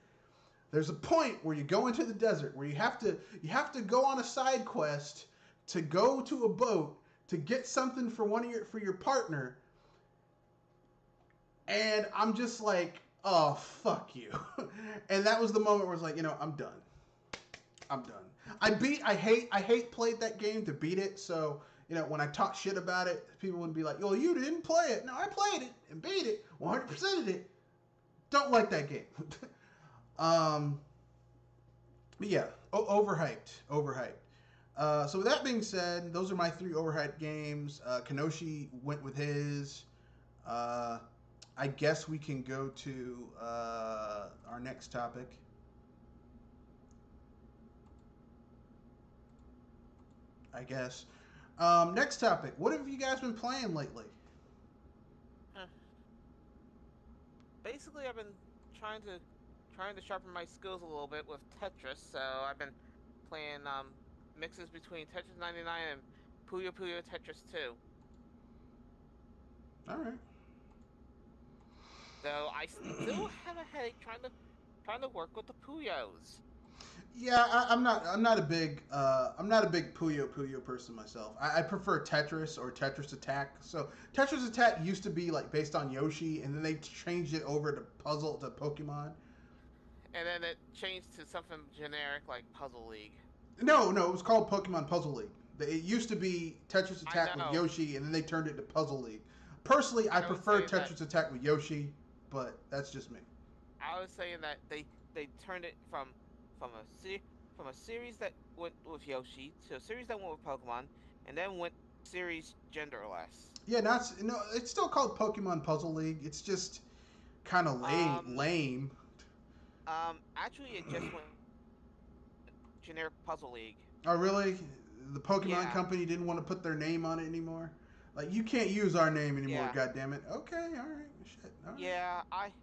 There's a point where you go into the desert where you have to go on a side quest to go to a boat to get something for for your partner. And I'm just like, oh, fuck you. And that was the moment where it's like, you know, I'm done. I hate played that game to beat it, so you know, when I talk shit about it, people would be like, yo, you didn't play it. No, I played it and beat it. 100%ed it. Don't like that game. But yeah, overhyped. So with that being said, those are my 3 overhyped games. Kenoshi went with his. I guess we can go to our next topic. I guess. Next topic. What have you guys been playing lately? Huh. Basically, I've been trying to trying to sharpen my skills a little bit with Tetris. So I've been playing mixes between Tetris 99 and Puyo Puyo Tetris 2. All right. So I still have a headache trying to work with the Puyos. Yeah, I'm not a big Puyo Puyo person myself. I prefer Tetris or Tetris Attack. So Tetris Attack used to be like based on Yoshi, and then they changed it over to Pokemon. And then it changed to something generic like Puzzle League. No, it was called Pokemon Puzzle League. It used to be Tetris I Attack with know. Yoshi, and then they turned it to Puzzle League. Personally, I I would prefer say that- Tetris Attack with Yoshi, but that's just me. I was saying that they turned it from a series that went with Yoshi to a series that went with Pokemon, and then went series genderless. Yeah, no, it's still called Pokemon Puzzle League. It's just kind of lame. Actually, it just went generic Puzzle League. Oh, really? The Pokemon Yeah. company didn't want to put their name on it anymore? Like, you can't use our name anymore, Yeah. goddammit. Okay, alright. Shit. All right.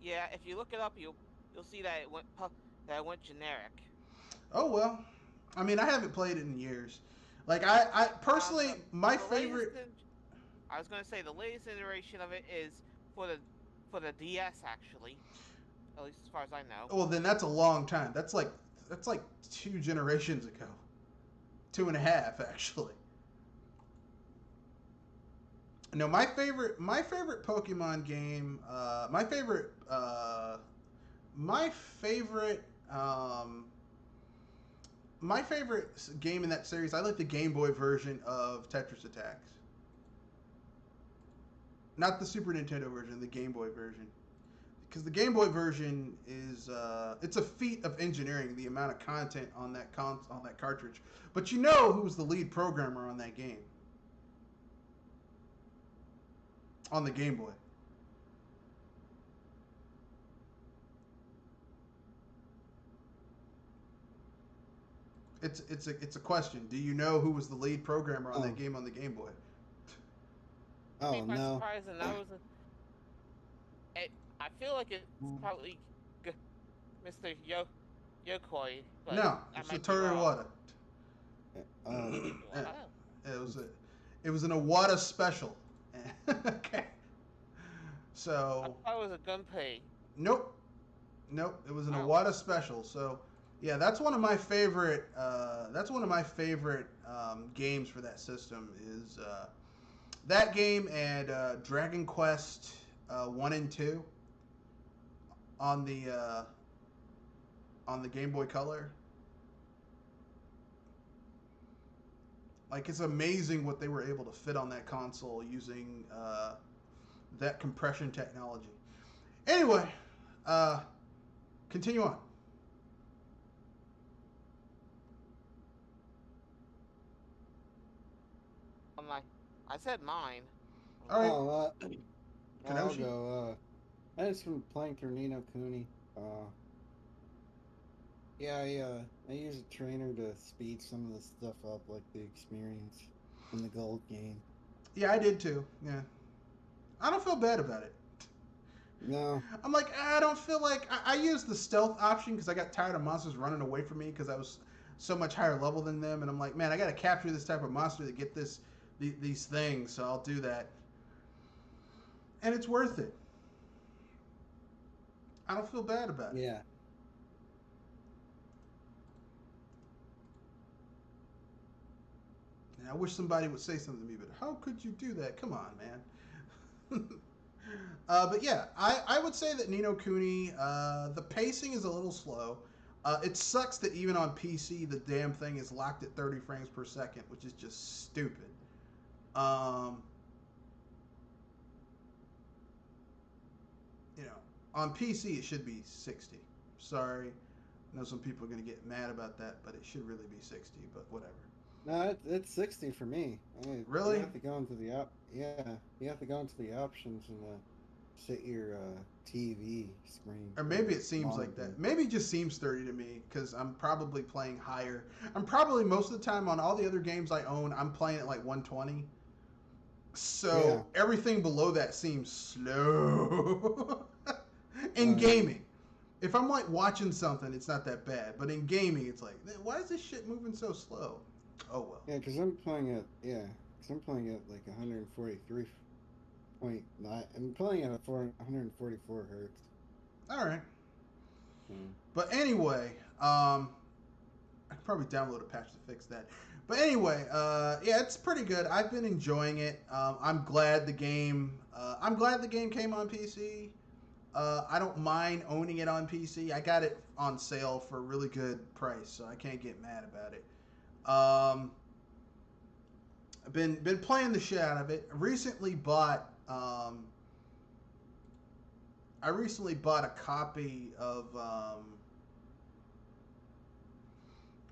Yeah, if you look it up, you'll see that it went generic. Oh, well. I mean, I haven't played it in years. Like, I personally, my The favorite... I was gonna say the latest iteration of it is for the DS actually, at least as far as I know. Well, then that's a long time. That's like 2 generations ago. 2.5, actually. No, my favorite Pokemon game, my favorite game in that series, I like the Game Boy version of Tetris Attacks. Not the Super Nintendo version, the Game Boy version. Because the Game Boy version is it's a feat of engineering, the amount of content on that cartridge. But you know who was the lead programmer on that game? On the Game Boy. It's a question. Do you know who was the lead programmer on that game on the Game Boy? Oh Be quite no. surprised, and that was I feel like it's probably Mr. Yokoi. But No, I it's might be Satoru wrong. Oh. Yeah. Wow. It was an Iwata special. Okay. I So thought it was a Gunpei. nope, it was an Wow. Iwata special. So yeah, that's one of my favorite. Games for that system is that game and Dragon Quest 1 and 2 on the Game Boy Color. Like, it's amazing what they were able to fit on that console using that compression technology. Anyway, continue on. I said mine. All right. Oh, I'll Kenoshi? go. I just been playing through Nino Kuni. Yeah, I use a trainer to speed some of the stuff up, like the experience in the gold game. Yeah, I did too. Yeah. I don't feel bad about it. No, I'm like, I don't feel like... I used the stealth option because I got tired of monsters running away from me because I was so much higher level than them. And I'm like, man, I got to capture this type of monster to get these things, so I'll do that. And it's worth it. I don't feel bad about it. yeah. And I wish somebody would say something to me, but how could you do that? Come on, man. But yeah, I would say that Nino Kuni, the pacing is a little slow. It sucks that even on PC, the damn thing is locked at 30 frames per second, which is just stupid. You know, on PC it should be 60. Sorry, I know some people are gonna get mad about that, but it should really be 60. But whatever. No, it's 60 for me. Really? You have to go into the you have to go into the options and set your TV screen. Or maybe it seems like that. Maybe it just seems 30 to me because I'm probably playing higher. I'm probably most of the time on all the other games I own, I'm playing at like 120. So everything below that seems slow. In gaming. If I'm like watching something, it's not that bad. But in gaming, it's like, why is this shit moving so slow? Oh well. Yeah, because I'm playing at like 143.9. I'm playing at 144 hertz. All right. But anyway, I could probably download a patch to fix that. But anyway, yeah, it's pretty good. I've been enjoying it. I'm glad the game. I'm glad the game came on PC. I don't mind owning it on PC. I got it on sale for a really good price, so I can't get mad about it. I've been playing the shit out of it. I recently bought a copy of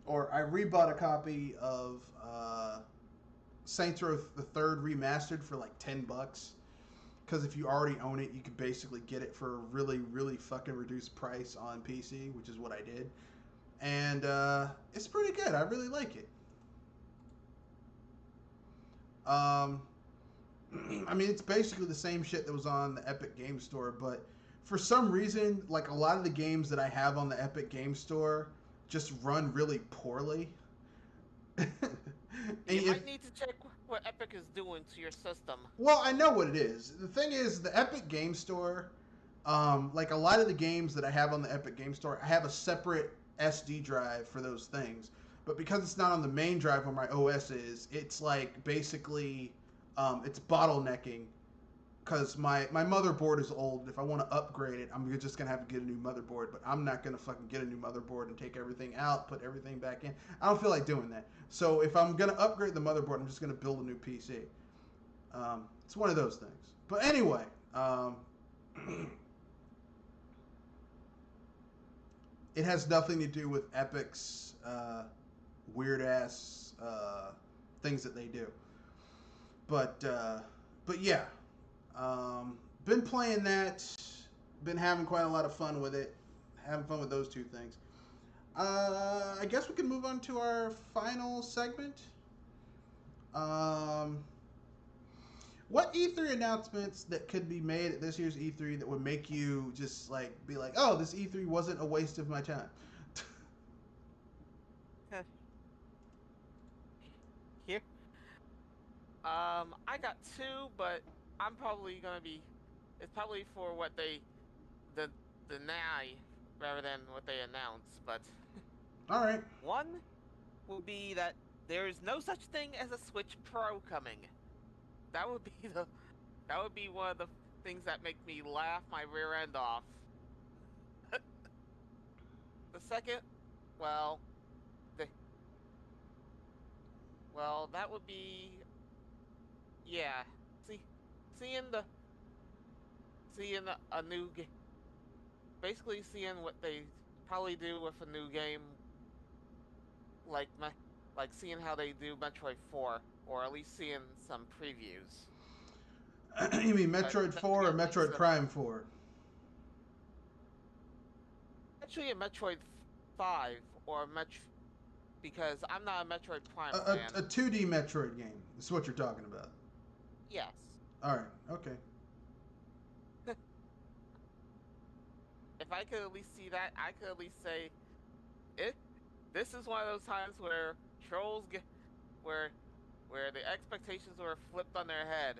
or I rebought a copy of Saints Row the Third Remastered for like $10. Because if you already own it, you could basically get it for a really, really fucking reduced price on PC, which is what I did. And it's pretty good. I really like it. I mean, it's basically the same shit that was on the Epic Game Store, but for some reason, like a lot of the games that I have on the Epic Game Store just run really poorly. You might need to check what Epic is doing to your system. Well, I know what it is. The thing is, the Epic Game Store, like a lot of the games that I have on the Epic Game Store, I have a separate SD drive for those things. But because it's not on the main drive where my OS is, it's like basically, it's bottlenecking. Because my motherboard is old. If I want to upgrade it, I'm just going to have to get a new motherboard. But I'm not going to fucking get a new motherboard and take everything out, put everything back in. I don't feel like doing that. So if I'm going to upgrade the motherboard, I'm just going to build a new PC. It's one of those things. But anyway, it has nothing to do with Epic's weird-ass things that they do. But yeah. Been playing that, been having quite a lot of fun with it, having fun with those two things. I guess we can move on to our final segment. What E3 announcements that could be made at this year's E3 that would make you just like be like, oh, this E3 wasn't a waste of my time? Here, I got two, but I'm probably gonna be. It's probably for what they deny rather than what they announce. But all right. One will be that there is no such thing as a Switch Pro coming. That would be one of the things that make me laugh my rear end off. The second, that would be, yeah. Seeing a new game, basically seeing what they probably do with a new game, like seeing how they do Metroid 4, or at least seeing some previews. You mean Metroid 4 or Metroid Prime 4? Actually, a Metroid 5 or because I'm not a Metroid Prime fan. A 2D Metroid game. That's what you're talking about. Yes. All right. Okay. If I could at least see that, I could at least say, this is one of those times where trolls where the expectations were flipped on their head.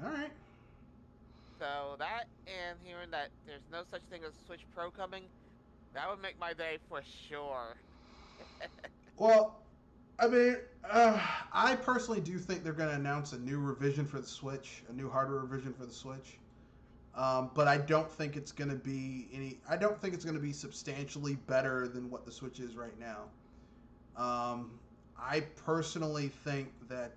All right. So that, and hearing that there's no such thing as Switch Pro coming, that would make my day for sure. Well, I mean, I personally do think they're going to announce a new revision for the Switch, a new hardware revision for the Switch. But I don't think it's going to be I don't think it's going to be substantially better than what the Switch is right now. I personally think that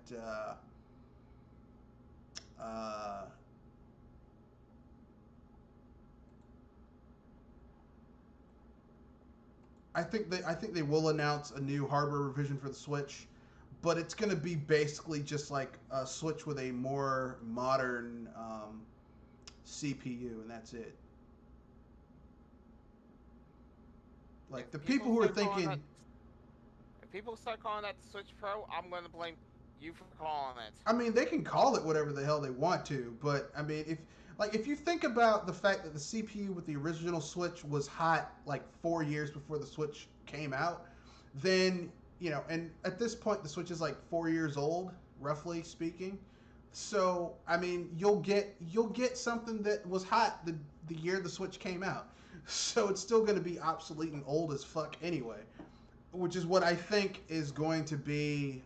I think they will announce a new hardware revision for the Switch, but it's going to be basically just like a Switch with a more modern CPU, and that's it. Like the people who are thinking. If people start calling that the Switch Pro, I'm going to blame you for calling it. I mean, they can call it whatever the hell they want to, but I mean, if you think about the fact that the CPU with the original Switch was hot like 4 years before the Switch came out, then and at this point the Switch is like 4 years old, roughly speaking. So I mean, you'll get something that was hot the year the Switch came out. So it's still going to be obsolete and old as fuck anyway, which is what I think is going to be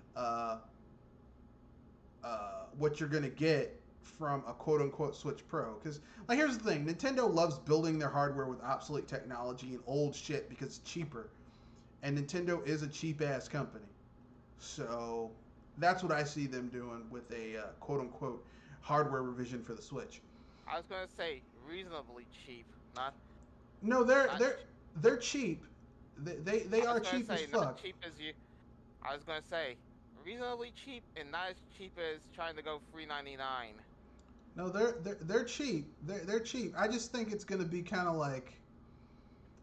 what you're going to get from a quote-unquote Switch Pro. Because, like, here's the thing. Nintendo loves building their hardware with obsolete technology and old shit because it's cheaper. And Nintendo is a cheap-ass company. So that's what I see them doing with a quote-unquote hardware revision for the Switch. I was going to say reasonably cheap, not... No, they're cheap. They are cheap as fuck. Not cheap as you... I was going to say reasonably cheap and not as cheap as trying to go $3.99. No, they're cheap. They're cheap. I just think it's going to be kind of like,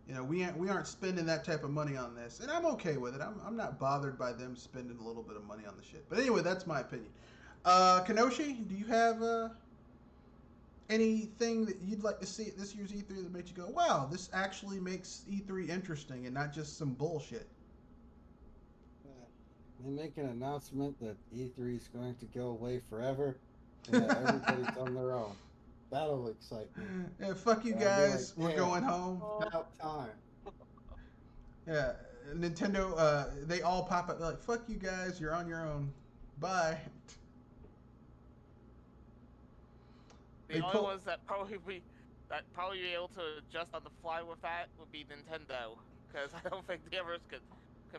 we aren't spending that type of money on this, and I'm okay with it. I'm not bothered by them spending a little bit of money on the shit. But anyway, that's my opinion. Kenoshi, do you have anything that you'd like to see at this year's E3 that makes you go, wow, this actually makes E3 interesting and not just some bullshit? They make an announcement that E3 is going to go away forever and that everybody's on their own. That'll excite me. Yeah, fuck you guys. Like, we're going home. About time. Yeah, Nintendo, they all pop up. They're like, fuck you guys. You're on your own. Bye. The only ones that probably be able to adjust on the fly with that would be Nintendo, because I don't think the others could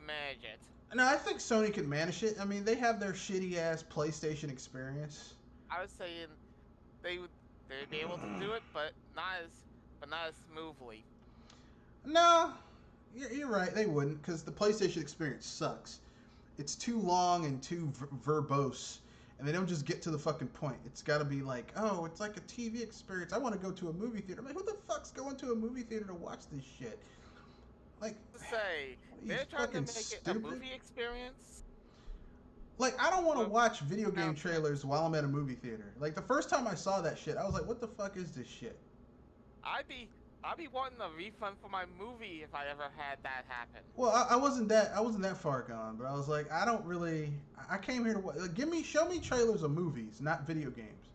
manage it. No, I think Sony can manage it. I mean, they have their shitty ass PlayStation experience. I was saying they'd be able to do it, but not as smoothly. No, you're right. They wouldn't, because the PlayStation experience sucks. It's too long and too verbose, and they don't just get to the fucking point. It's got to be like, oh, it's like a TV experience. I want to go to a movie theater. I'm like, who the fuck's going to a movie theater to watch this shit? Like, they're trying to make it a movie experience. Like, I don't want to watch video game trailers while I'm at a movie theater. Like, the first time I saw that shit, I was like, what the fuck is this shit? I'd be wanting a refund for my movie if I ever had that happen. Well, I wasn't that far gone, but I was like, I came here to watch. Like, show me trailers of movies, not video games.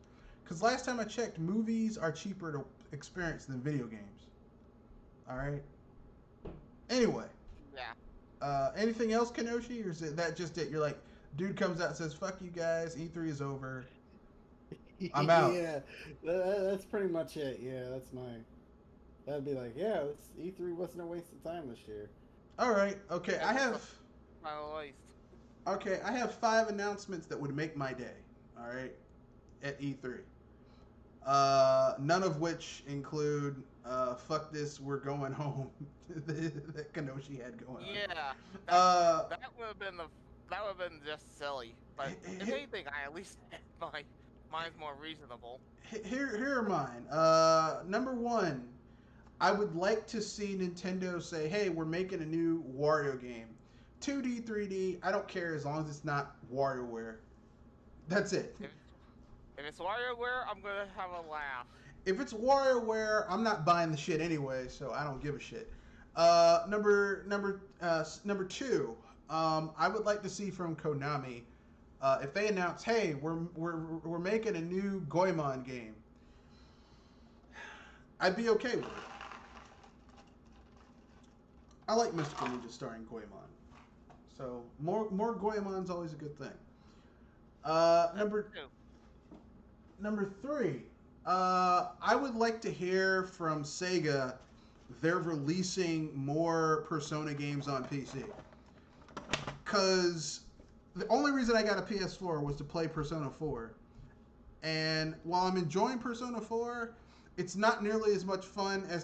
Because last time I checked, movies are cheaper to experience than video games. All right. Anyway. Yeah. Anything else, Kenoshi, or is that just it? You're like, dude comes out and says, "Fuck you guys, E3 is over. I'm out." Yeah, that's pretty much it. Yeah, that'd be like, yeah, E3 wasn't a waste of time this year. All right. Okay, I have. Okay, I have 5 announcements that would make my day. All right, at E3. None of which include "fuck this, we're going home" that Kenoshi had going on. Yeah. That would have been just silly. But if anything, I at least mine's more reasonable. Here are mine. Number 1, I would like to see Nintendo say, "Hey, we're making a new Wario game, 2D, 3D. I don't care as long as it's not WarioWare." That's it. If it's WarioWare, I'm gonna have a laugh. If it's WarioWare, I'm not buying the shit anyway, so I don't give a shit. Number 2, I would like to see from Konami, if they announce, "Hey, we're making a new Goemon game," I'd be okay with it. I like Mystical Ninja starring Goemon, so more Goemon's always a good thing. Number 3, I would like to hear from Sega. They're releasing more Persona games on PC. Because the only reason I got a PS4 was to play Persona 4. And while I'm enjoying Persona 4, it's not nearly as much fun as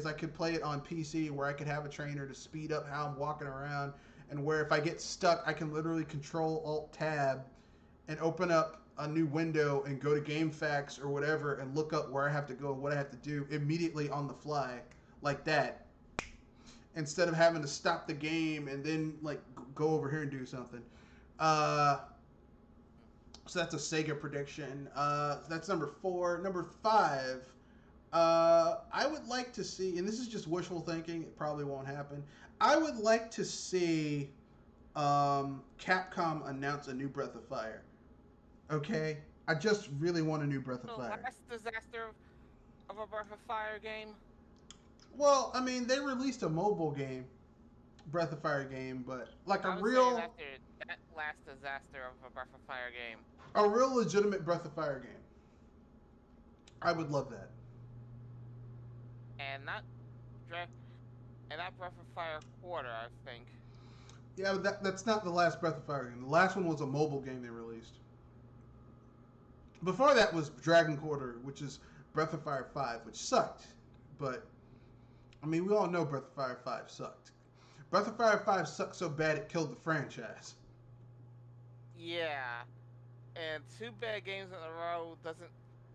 I could play it on PC, where I could have a trainer to speed up how I'm walking around, and where if I get stuck, I can literally Control Alt Tab and open up a new window and go to GameFAQs or whatever and look up where I have to go, what I have to do immediately on the fly, like that. instead of having to stop the game and then like go over here and do something. Uh, so that's a Sega prediction. That's number 4. Number 5. I would like to see, and this is just wishful thinking. It probably won't happen. I would like to see Capcom announce a new Breath of Fire. Okay, I just really want a new Breath of The Fire. last disaster of a Breath of Fire game. Well, I mean, they released a mobile game, Breath of Fire game, but like I was saying after that last disaster of a Breath of Fire game. a real legitimate Breath of Fire game. I would love that. And not Breath of Fire quarter, I think. Yeah, but that's not the last Breath of Fire game. The last one was a mobile game they released. Before that was Dragon Quarter, which is Breath of Fire 5, which sucked. But, I mean, we all know Breath of Fire 5 sucked. Breath of Fire 5 sucked so bad it killed the franchise. Yeah. And 2 bad games in a row doesn't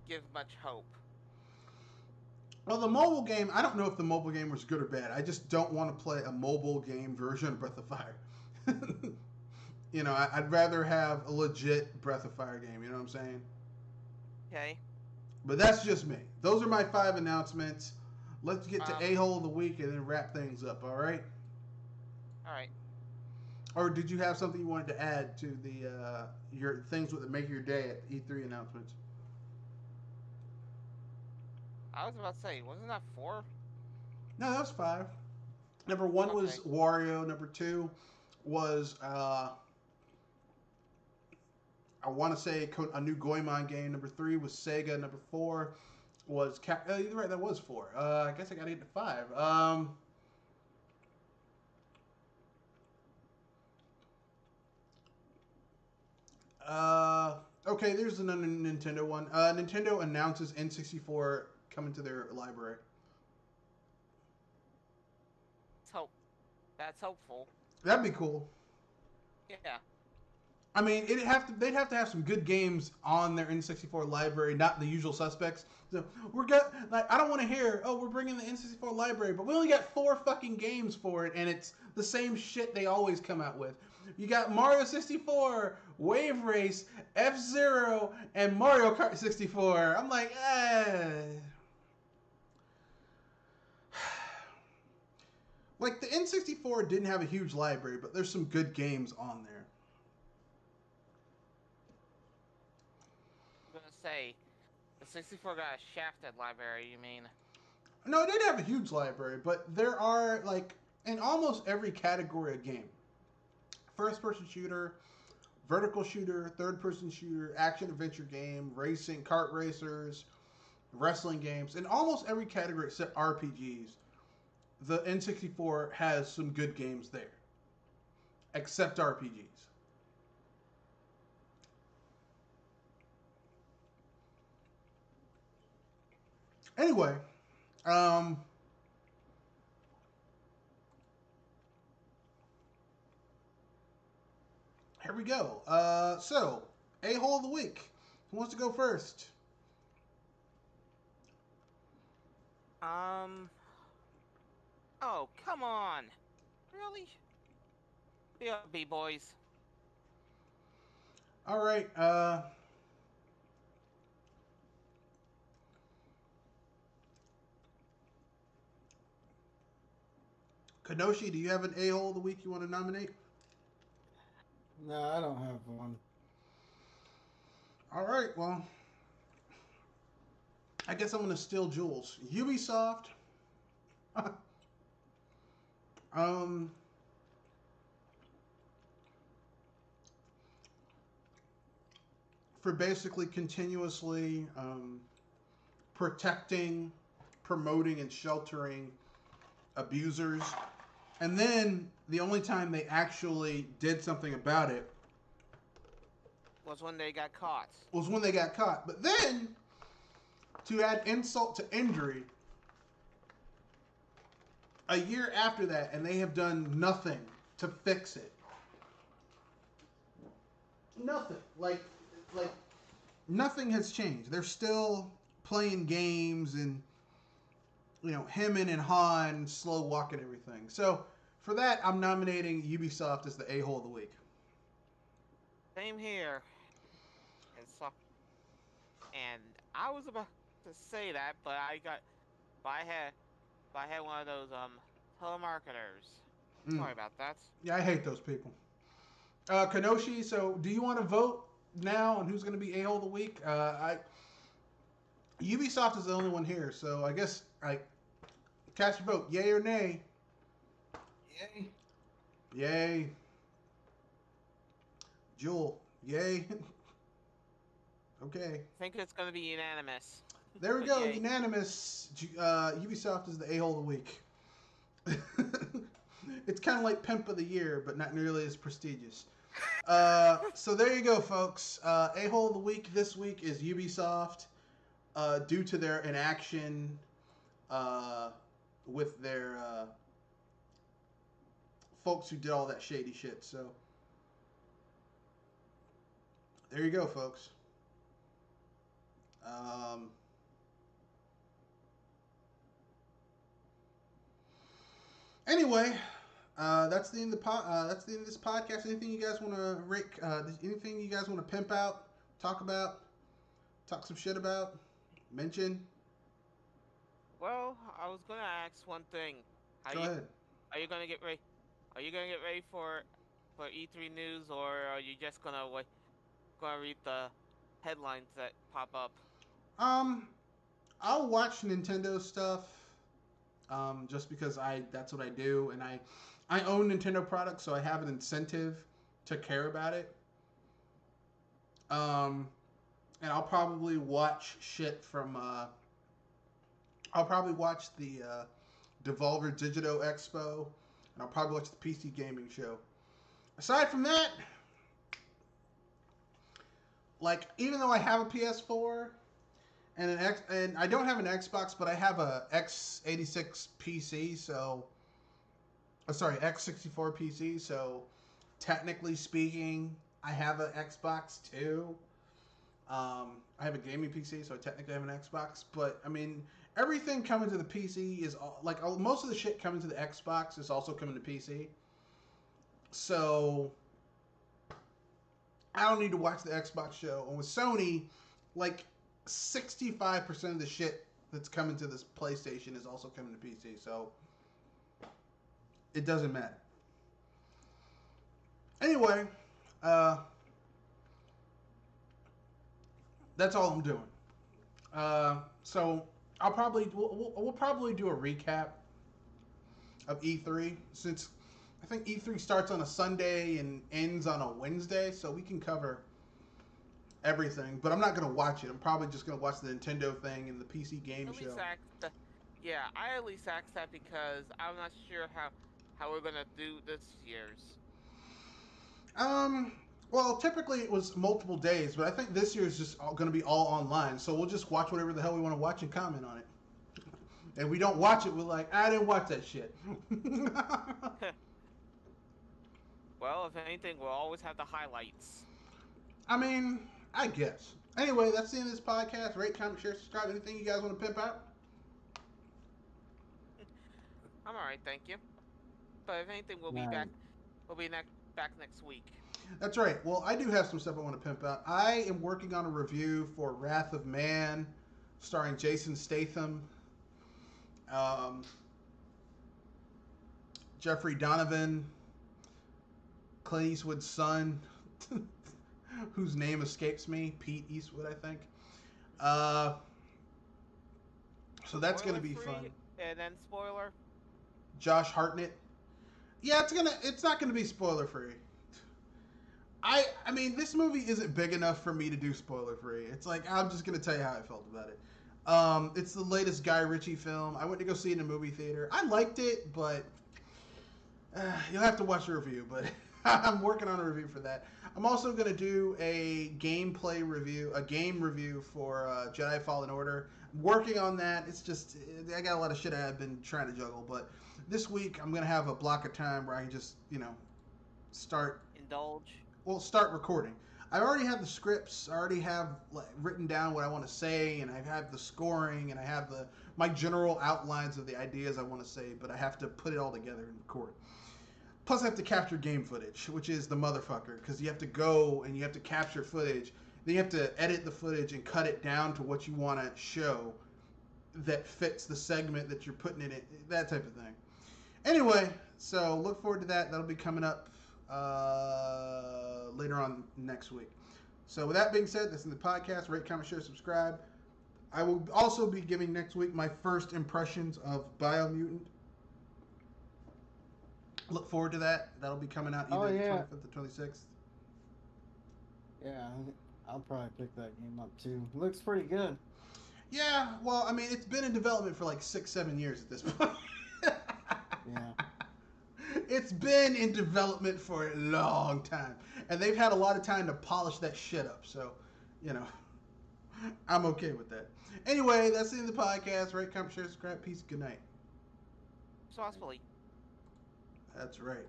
give much hope. Well, the mobile game, I don't know if the mobile game was good or bad. I just don't want to play a mobile game version of Breath of Fire. You know, I'd rather have a legit Breath of Fire game, you know what I'm saying? Okay. But that's just me. Those are my 5 announcements. Let's get to A-hole of the week and then wrap things up, all right? All right. Or did you have something you wanted to add to the your things that make your day at E3 announcements? I was about to say, wasn't that 4? No, that was 5. Number 1 was Wario. Number 2 was I want to say a new Goemon game. Number 3 was Sega. Number 4 was you're right, that was 4. I guess I got to get to 5. Okay, there's another Nintendo one. Nintendo announces N64 coming to their library. That's hopeful. That'd be cool. Yeah. I mean, they'd have to have some good games on their N64 library, not the usual suspects. So I don't want to hear, oh, we're bringing the N64 library, but we only got 4 fucking games for it, and it's the same shit they always come out with. You got Mario 64, Wave Race, F-Zero, and Mario Kart 64. I'm like, Like, the N64 didn't have a huge library, but there's some good games on there. I'm gonna say, the 64 got a shafted library, you mean? No, it didn't have a huge library, but there are, like, in almost every category of game. First-person shooter, vertical shooter, third-person shooter, action-adventure game, racing, kart racers, wrestling games. In almost every category except RPGs, the N64 has some good games there. Except RPGs. Anyway, here we go. So, A-hole of the week. Who wants to go first? Oh, come on. Really? BRB, boys. All right, Kanoshi, do you have an A-hole of the week you want to nominate? No, I don't have one. All right, well, I guess I'm going to steal Jules. Ubisoft, for basically continuously protecting, promoting, and sheltering abusers. And then the only time they actually did something about it Was when they got caught. was when they got caught. But then, to add insult to injury, a year after that, and they have done nothing to fix it. Nothing. Like nothing has changed. They're still playing games and him and Han slow walking everything. So for that, I'm nominating Ubisoft as the a-hole of the week. Same here. And so, and I was about to say that, but I had one of those telemarketers. Mm. Sorry about that. Yeah, I hate those people. Kanoshi, so do you want to vote now on who's going to be a-hole of the week? Ubisoft is the only one here, so I guess cast your vote, yay or nay. Yay. Yay. Jewel, yay. Okay. I think it's gonna be unanimous. There we go, Yay. unanimous. Ubisoft is the a-hole of the week. It's kind of like Pimp of the Year, but not nearly as prestigious. So there you go, folks. A-hole of the week this week is Ubisoft, due to their inaction with their folks who did all that shady shit. So there you go, folks. Anyway, that's the end of that's the end of this podcast. Anything you guys want to rake? Anything you guys want to pimp out, talk about, talk some shit about, mention? Well, I was gonna ask one thing. Go ahead. Are you gonna get ready? Are you gonna get ready for E3 news, or are you just gonna read the headlines that pop up? I'll watch Nintendo stuff. Just because that's what I do, and I own Nintendo products, so I have an incentive to care about it. And I'll probably watch shit from. I'll probably watch the Devolver Digito Expo, and I'll probably watch the PC Gaming Show. Aside from that, even though I have a PS4 and and I don't have an Xbox, but I have a x86 PC, so x64 PC, so technically speaking, I have an Xbox too. I have a gaming PC, so I technically have an Xbox, but I mean, everything coming to the PC is most of the shit coming to the Xbox is also coming to PC. So I don't need to watch the Xbox show. And with Sony, 65% of the shit that's coming to this PlayStation is also coming to PC. So it doesn't matter. Anyway, that's all I'm doing. So we'll probably do a recap of E3, since I think E3 starts on a Sunday and ends on a Wednesday, so we can cover everything. But I'm not gonna watch it. I'm probably just gonna watch the Nintendo thing and the PC game show. I at least asked that because I'm not sure how we're gonna do this year's. Well, typically it was multiple days, but I think this year is just going to be all online. So we'll just watch whatever the hell we want to watch and comment on it. And we don't watch it, we're like, I didn't watch that shit. Well, if anything, we'll always have the highlights. I mean, I guess. Anyway, that's the end of this podcast. Rate, comment, share, subscribe. Anything you guys want to pimp out? I'm alright, thank you. But if anything, we'll be back. We'll be back next week. That's right. Well, I do have some stuff I want to pimp out. I am working on a review for Wrath of Man, starring Jason Statham, Jeffrey Donovan, Clint Eastwood's son, whose name escapes me, Pete Eastwood, I think. So that's going to be fun. And then spoiler. Josh Hartnett. Yeah, it's not gonna be spoiler free. I mean, this movie isn't big enough for me to do spoiler free. It's I'm just gonna tell you how I felt about it. It's the latest Guy Ritchie film. I went to go see it in a movie theater. I liked it, but you'll have to watch the review. But I'm working on a review for that. I'm also gonna do a game review for Jedi Fallen Order. I'm working on that. It's just I got a lot of shit I've been trying to juggle, but this week I'm gonna have a block of time where I can just start indulge. Well, start recording. I already have the scripts. I already have like, written down what I want to say, and I have the scoring, and I have my general outlines of the ideas I want to say. But I have to put it all together and record. Plus, I have to capture game footage, which is the motherfucker, because you have to go and you have to capture footage. Then you have to edit the footage and cut it down to what you want to show that fits the segment that you're putting in it, that type of thing. Anyway, so look forward to that. That'll be coming up later on next week. So with that being said, this is the podcast. Rate, comment, share, subscribe. I will also be giving next week my first impressions of Biomutant. Look forward to that. That'll be coming out either the 25th or 26th. Yeah, I'll probably pick that game up too. Looks pretty good. Yeah, well, I mean, it's been in development for like 6-7 years at this point. Yeah. It's been in development for a long time. And they've had a lot of time to polish that shit up. So, you know, I'm okay with that. Anyway, that's the end of the podcast. Rate, comment, share, subscribe. Peace. Good night. Saucefully. That's right.